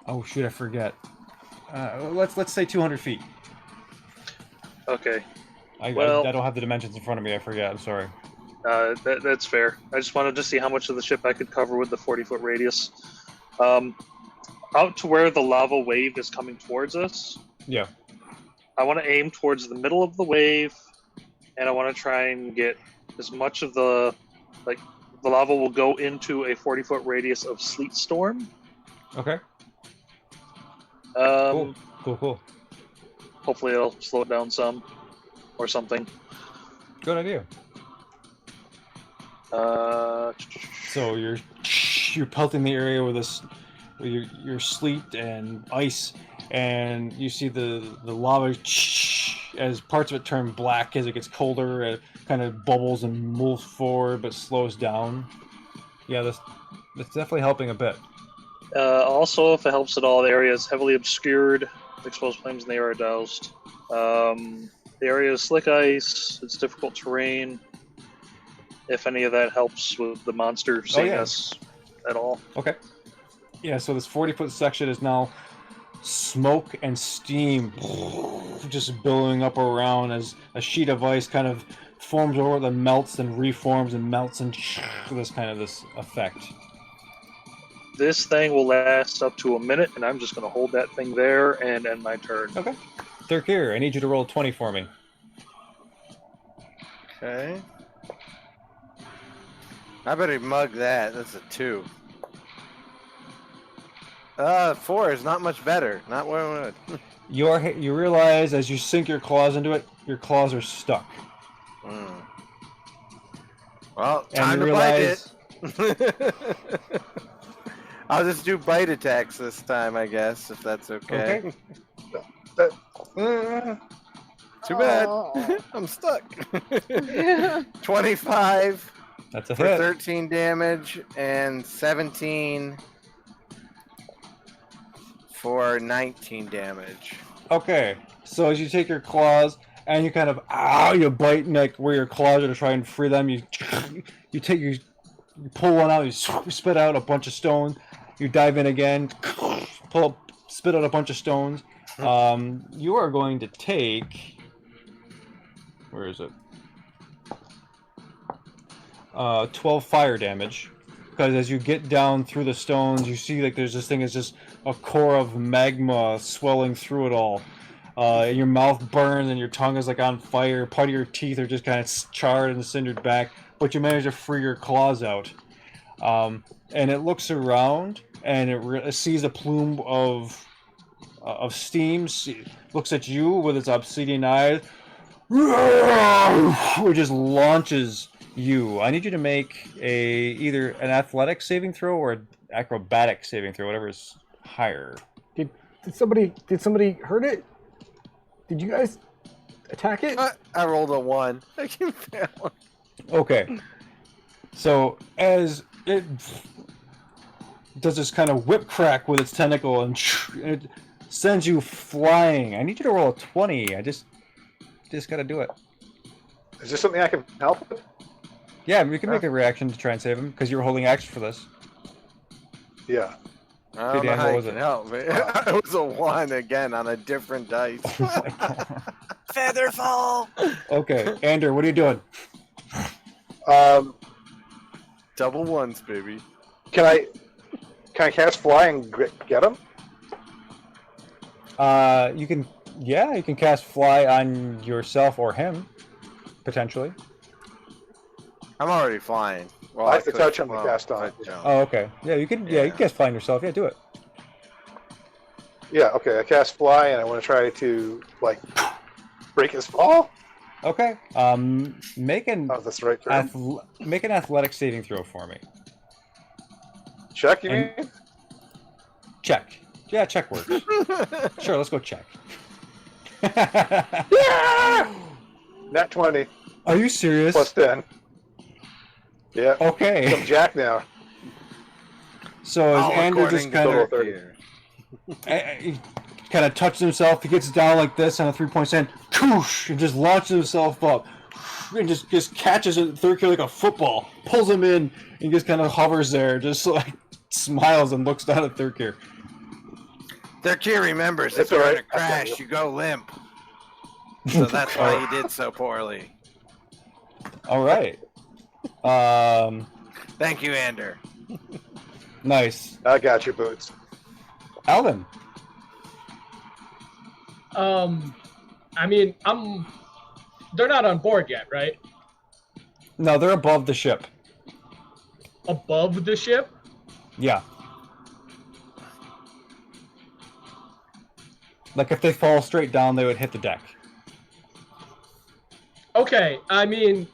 Oh shoot, I forget. Let's say 200 feet. Okay. I don't have the dimensions in front of me. I forget. I'm sorry. That's fair. I just wanted to see how much of the ship I could cover with the 40-foot radius. Out to where the lava wave is coming towards us. Yeah. I want to aim towards the middle of the wave, and I want to try and get as much of the lava will go into a 40-foot radius of sleet storm. Okay. Cool. Hopefully it'll slow it down some, or something. Good idea. So you're pelting the area with your sleet and ice, and you see the lava as parts of it turn black as it gets colder. It kind of bubbles and moves forward, but slows down. Yeah, that's definitely helping a bit. Also, if it helps at all, the area is heavily obscured. Exposed flames in the area are doused. The area is slick ice. It's difficult terrain. If any of that helps with the monster seeing us at all. Okay. Yeah, so this 40-foot section is now smoke and steam just billowing up around as a sheet of ice kind of forms over, then melts and reforms and melts, and this effect. This thing will last up to a minute, and I'm just going to hold that thing there and end my turn. Okay. Thurkir, I need you to roll 20 for me. Okay. I better mug that. That's a 2. 4 is not much better. Not what I wanted. You realize as you sink your claws into it, your claws are stuck. Well, time to bite it. I'll just do bite attacks this time, I guess, if that's okay. Too bad. I'm stuck. 25 That's a for hit. 13 damage and 17 for 19 damage. Okay, so as you take your claws and you kind of you bite like where your claws are to try and free them, you pull one out, you spit out a bunch of stones, you dive in again, spit out a bunch of stones. You are going to take, where is it? 12 fire damage, because as you get down through the stones, you see like there's this thing is just a core of magma swelling through it all. And your mouth burns and your tongue is like on fire. Part of your teeth are just kind of charred and cindered back, but you manage to free your claws out. And it looks around and it sees a plume of of steam, looks at you with its obsidian eyes. It just launches you. I need you to make either an athletic saving throw or an acrobatic saving throw, whatever is higher. Did somebody hurt it? Did you guys attack it? I rolled a 1. I can fail. Okay. So as it does this kind of whip crack with its tentacle and it sends you flying. I need you to roll a 20. I just gotta do it. Is this something I can help with? Yeah, you can make a reaction to try and save him because you were holding action for this. Yeah. I don't know how you can help me. It was a 1 again on a different dice. Featherfall. Okay, Ander, what are you doing? Double 1s, baby. Can I cast fly and get him? You can cast fly on yourself or him, potentially. I'm already flying. Well, I have to touch him to cast on. Oh, okay. Yeah, you can. Yeah, you can cast fly on yourself. Yeah, do it. Yeah. Okay. I cast fly, and I want to try to break his fall. Okay. Make an that's the right term. Make an athletic saving throw for me. Check, you mean? Check. Yeah, check works. Sure, let's go check. Yeah! Nat 20. Are you serious? Plus 10. Yeah. Okay. I'm Jack now. So as Ander just he kind of touches himself, he gets down like this on a 3-point stand, koosh, and just launches himself up, and just catches it third gear like a football, pulls him in, and just kind of hovers there, just like smiles and looks down at third gear. Third gear remembers if you're in a crash, you go limp. So that's why you did so poorly. All right. Thank you, Ander. Nice. I got your boots. Alvin. I mean, they're not on board yet, right? No, they're above the ship. Above the ship? Yeah. Like if they fall straight down, they would hit the deck. Okay, I mean,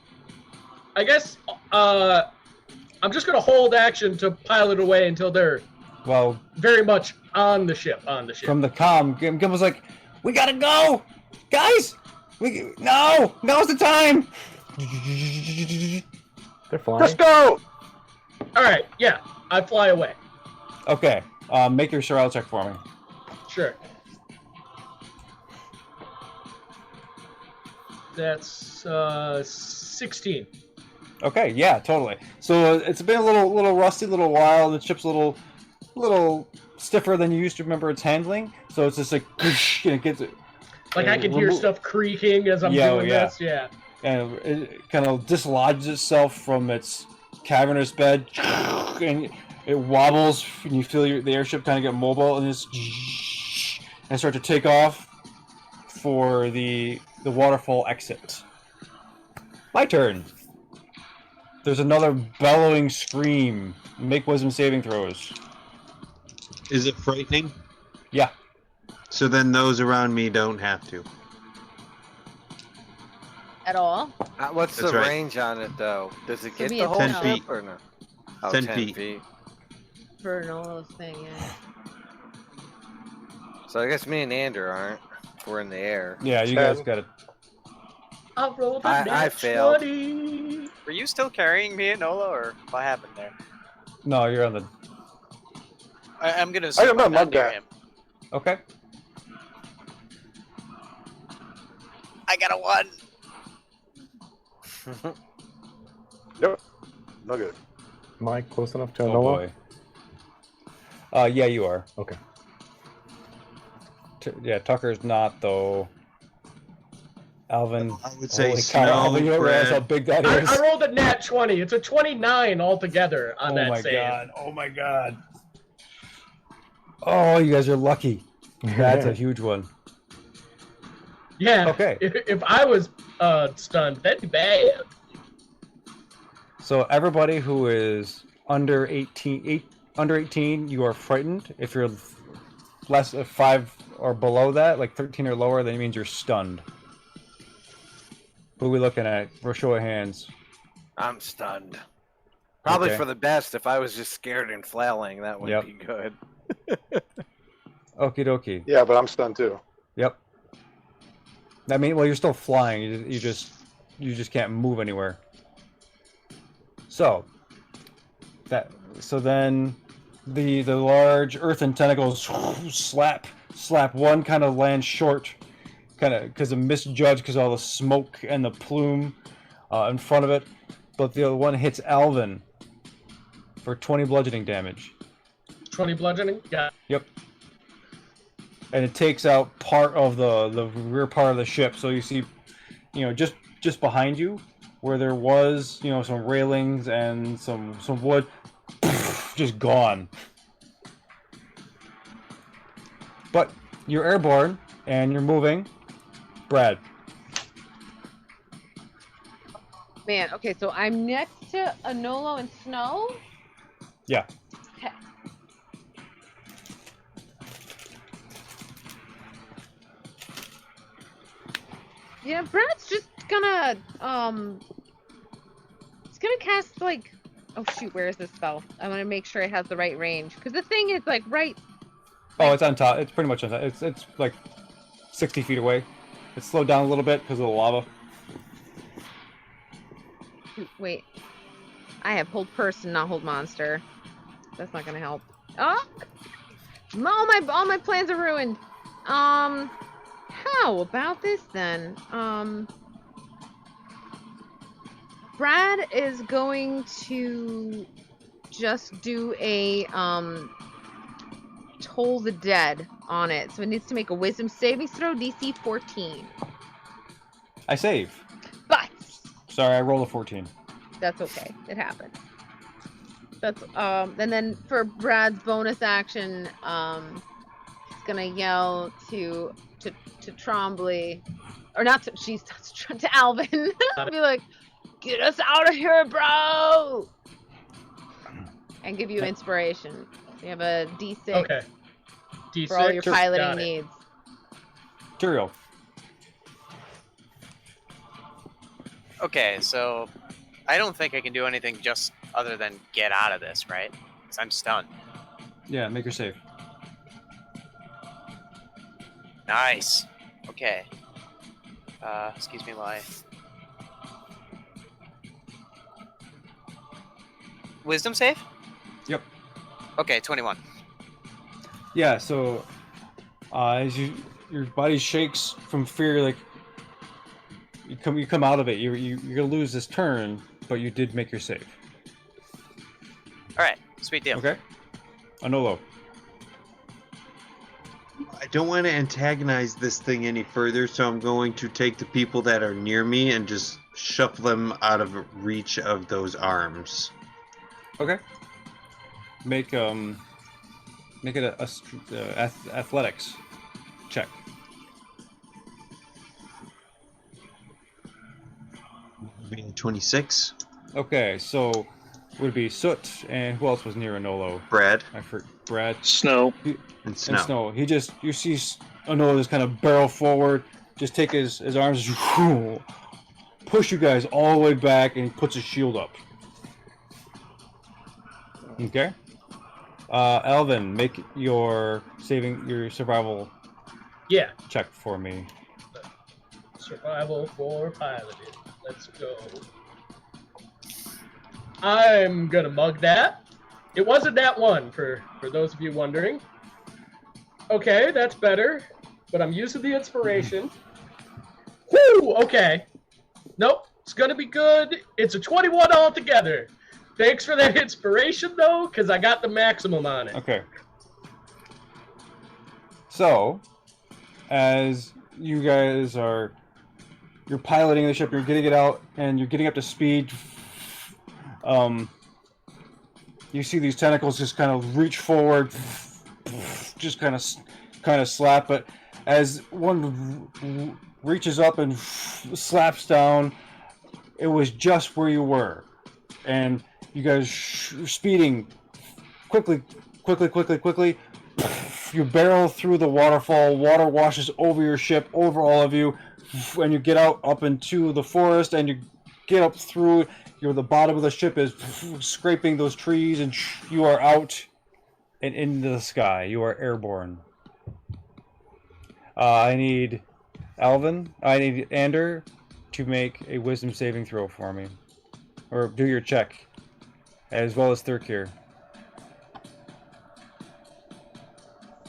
I guess I'm just gonna hold action to pilot away until they're very much on the ship. From the comm, Gim was like, "We gotta go, guys! Now's the time." They're flying. Let's go! All right, yeah, I fly away. Okay, make your survival check for me. Sure. That's 16. Okay, yeah, totally. So it's been a little rusty, little while. The ship's a little stiffer than you used to remember its handling. So it's just like, and it gets it. Like I can hear stuff creaking as I'm doing this. Yeah. And it kind of dislodges itself from its cavernous bed, and it wobbles, and you feel the airship kind of get mobile, and start to take off for the waterfall exit. My turn. There's another bellowing scream. Make wisdom saving throws. Is it frightening? Yeah. So then those around me don't have to. At all? What's That's the right. range on it, though? Does it get me the it's whole 10 ship feet. or no? Oh, 10 10 feet. For an all thing, yeah. So I guess me and Ander aren't. We're in the air. Yeah, you guys got it. I rolled a I failed. 20. Were you still carrying me and Nola, or what happened there? No, you're on the. I'm gonna. I don't know, I'm not mug near that. him. Okay. I got a 1. Yep. No good. Am I close enough to Oh Noah? boy. Yeah, you are. Okay. Yeah, Tucker's not though. Alvin. I would say Holy snow, cow, Alvin, you don't realize how bread. big that is. I rolled a nat 20. It's a 29 altogether on Oh that my save. god! Oh my god! Oh, you guys are lucky. That's a huge one. Yeah. Okay. If I was stunned, that'd be bad. So everybody who is under 18, you are frightened. If you're less of 5 or below that, like 13 or lower, then it means you're stunned. Who are we looking at? For show of hands. I'm stunned. Probably Okay. for the best. If I was just scared and flailing, that would be good. Okie dokie. Yeah, but I'm stunned too. Yep. I mean, well, you're still flying. You just can't move anywhere. So then the large earthen tentacles slap one, kind of lands short, kind of because of misjudged because of all the smoke and the plume in front of it, but the other one hits Alvin for 20 bludgeoning damage. 20 bludgeoning? Yeah. Yep. And it takes out part of the rear part of the ship. So you see, just behind you, where there was, some railings and some wood, just gone. But you're airborne and you're moving. Brad. Man, okay, so I'm next to Anolo and Snow? Yeah. Okay. Yeah, Brad's just gonna, he's gonna cast, like, oh shoot, where is this spell? I want to make sure it has the right range. Because the thing is, like, right... Oh, it's on top. It's pretty much on top. It's like 60 feet away. It's slowed down a little bit because of the lava. Wait. I have hold person, not hold monster. That's not gonna help. Oh! All my plans are ruined. How about this then? Brad is going to just do a Toll the Dead on it. So it needs to make a wisdom saving throw, DC 14. I save. But Sorry, I rolled a 14. that's okay. It happens. That's and then for Brad's bonus action, he's gonna yell to Trombley, or not to, to Alvin. Be like, "Get us out of here, bro!" And give you inspiration. You have a D6. Okay. D6 for all your piloting got it. needs. Turiel. Okay, so I don't think I can do anything just other than get out of this, right? Because I'm stunned. Yeah, make your save. Nice. Okay. Excuse me, why? Wisdom save? Yep. Okay, 21. Yeah, so as your body shakes from fear, like you come out of it. You're gonna lose this turn, but you did make your save. All right, sweet deal. Okay. Anolo. I don't want to antagonize this thing any further, so I'm going to take the people that are near me and just shuffle them out of reach of those arms. Okay. Make it a athletics check. Being 26. Okay, so would be Soot, and who else was near Anolo? Brad. Brad. Snow. And Snow. And Snow. You see Anolo just kind of barrel forward, just take his arms, push you guys all the way back, and he puts his shield up. Okay. Alvin, make your survival check for me. Survival for piloting. Let's go. I'm gonna mug that. It wasn't that one, for those of you wondering. Okay, that's better. But I'm using the inspiration. Whoo! Okay. Nope. It's gonna be good. It's a 21 altogether. Thanks for that inspiration, though, because I got the maximum on it. Okay. So, as you guys you're piloting the ship, you're getting it out, and you're getting up to speed. You see these tentacles just kind of reach forward, just kind of slap. But as one reaches up and slaps down, it was just where you were, and you guys speeding quickly, You barrel through the waterfall. Water washes over your ship, over all of you, and you get out up into the forest, and you get up through. The bottom of the ship is scraping those trees, and you are out and into the sky. You are airborne. I need Ander to make a wisdom saving throw for me. Or do your check. As well as Thurkir.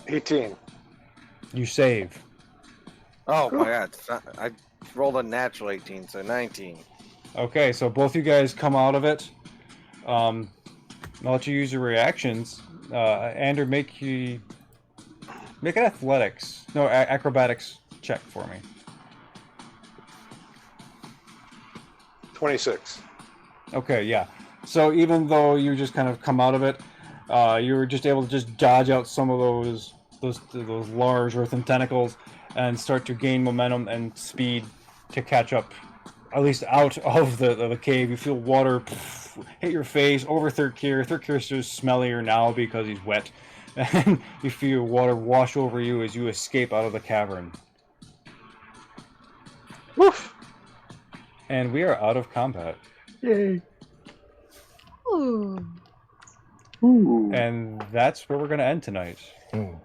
18. You save. Oh my god. I rolled a natural 18, so 19. Okay, so both you guys come out of it. I'll let you use your reactions. Ander, make an acrobatics check for me. 26. Okay, yeah. So even though you just kind of come out of it, you were just able to just dodge out some of those large earthen tentacles and start to gain momentum and speed to catch up, at least out of the cave. You feel water hit your face over Thurkir. Thurkir's just smellier now because he's wet. And you feel water wash over you as you escape out of the cavern. Woof! And we are out of combat. Yay. Ooh. And that's where we're going to end tonight. Well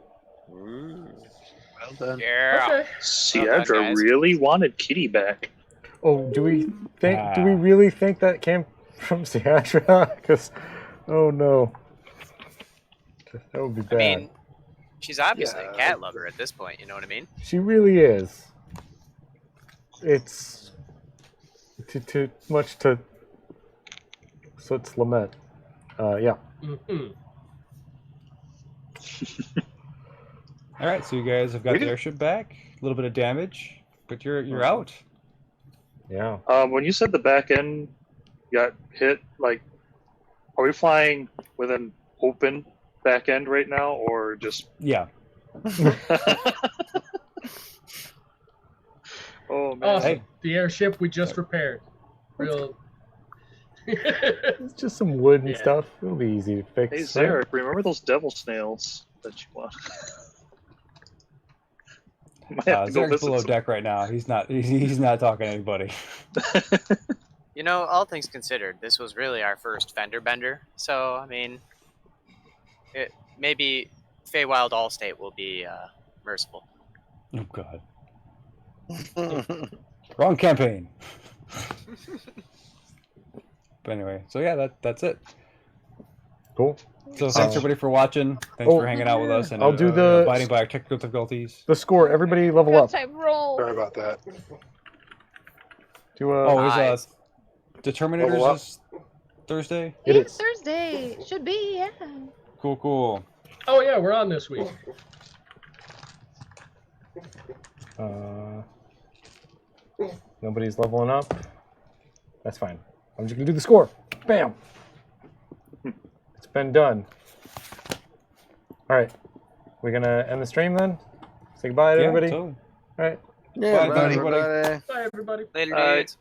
done. Yeah. Okay. Siadra really wanted Kitty back. Oh, do we really think that came from Siadra? Because, oh no. That would be bad. I mean, she's obviously a cat lover at this point, you know what I mean? She really is. It's too much to lament. Yeah. Mm-hmm. All right, so you guys have got the airship back. A little bit of damage, but you're out. Yeah. When you said the back end got hit, like, are we flying with an open back end right now, or just? Yeah. Oh man! Awesome. Hey. The airship we just repaired. Real. It's just some wood and stuff. It'll be easy to fix. Hey right? Zarek, remember those devil snails that you want? Might have to go Zarek's visit below some. deck right now. He's not talking to anybody. You know, all things considered, this was really our first fender bender. So, I mean, maybe Feywild Allstate will be merciful. Oh God. Wrong campaign. But anyway, so yeah, that's it. Cool. So thanks everybody for watching. Thanks for hanging out with us and I'll do the abiding by our technical difficulties. the score. Everybody level up. Type roll. Sorry about that. There's Determinators Level up. this Thursday. It It's is. Thursday. Should be, yeah. Cool. Oh yeah, we're on this week. Nobody's leveling up. That's fine. I'm just gonna do the score. Bam. It's been done. All right. We're gonna end the stream then. Say goodbye to everybody. So, All right. Yeah, Bye, everybody. Bye everybody. Later, Bye. dudes.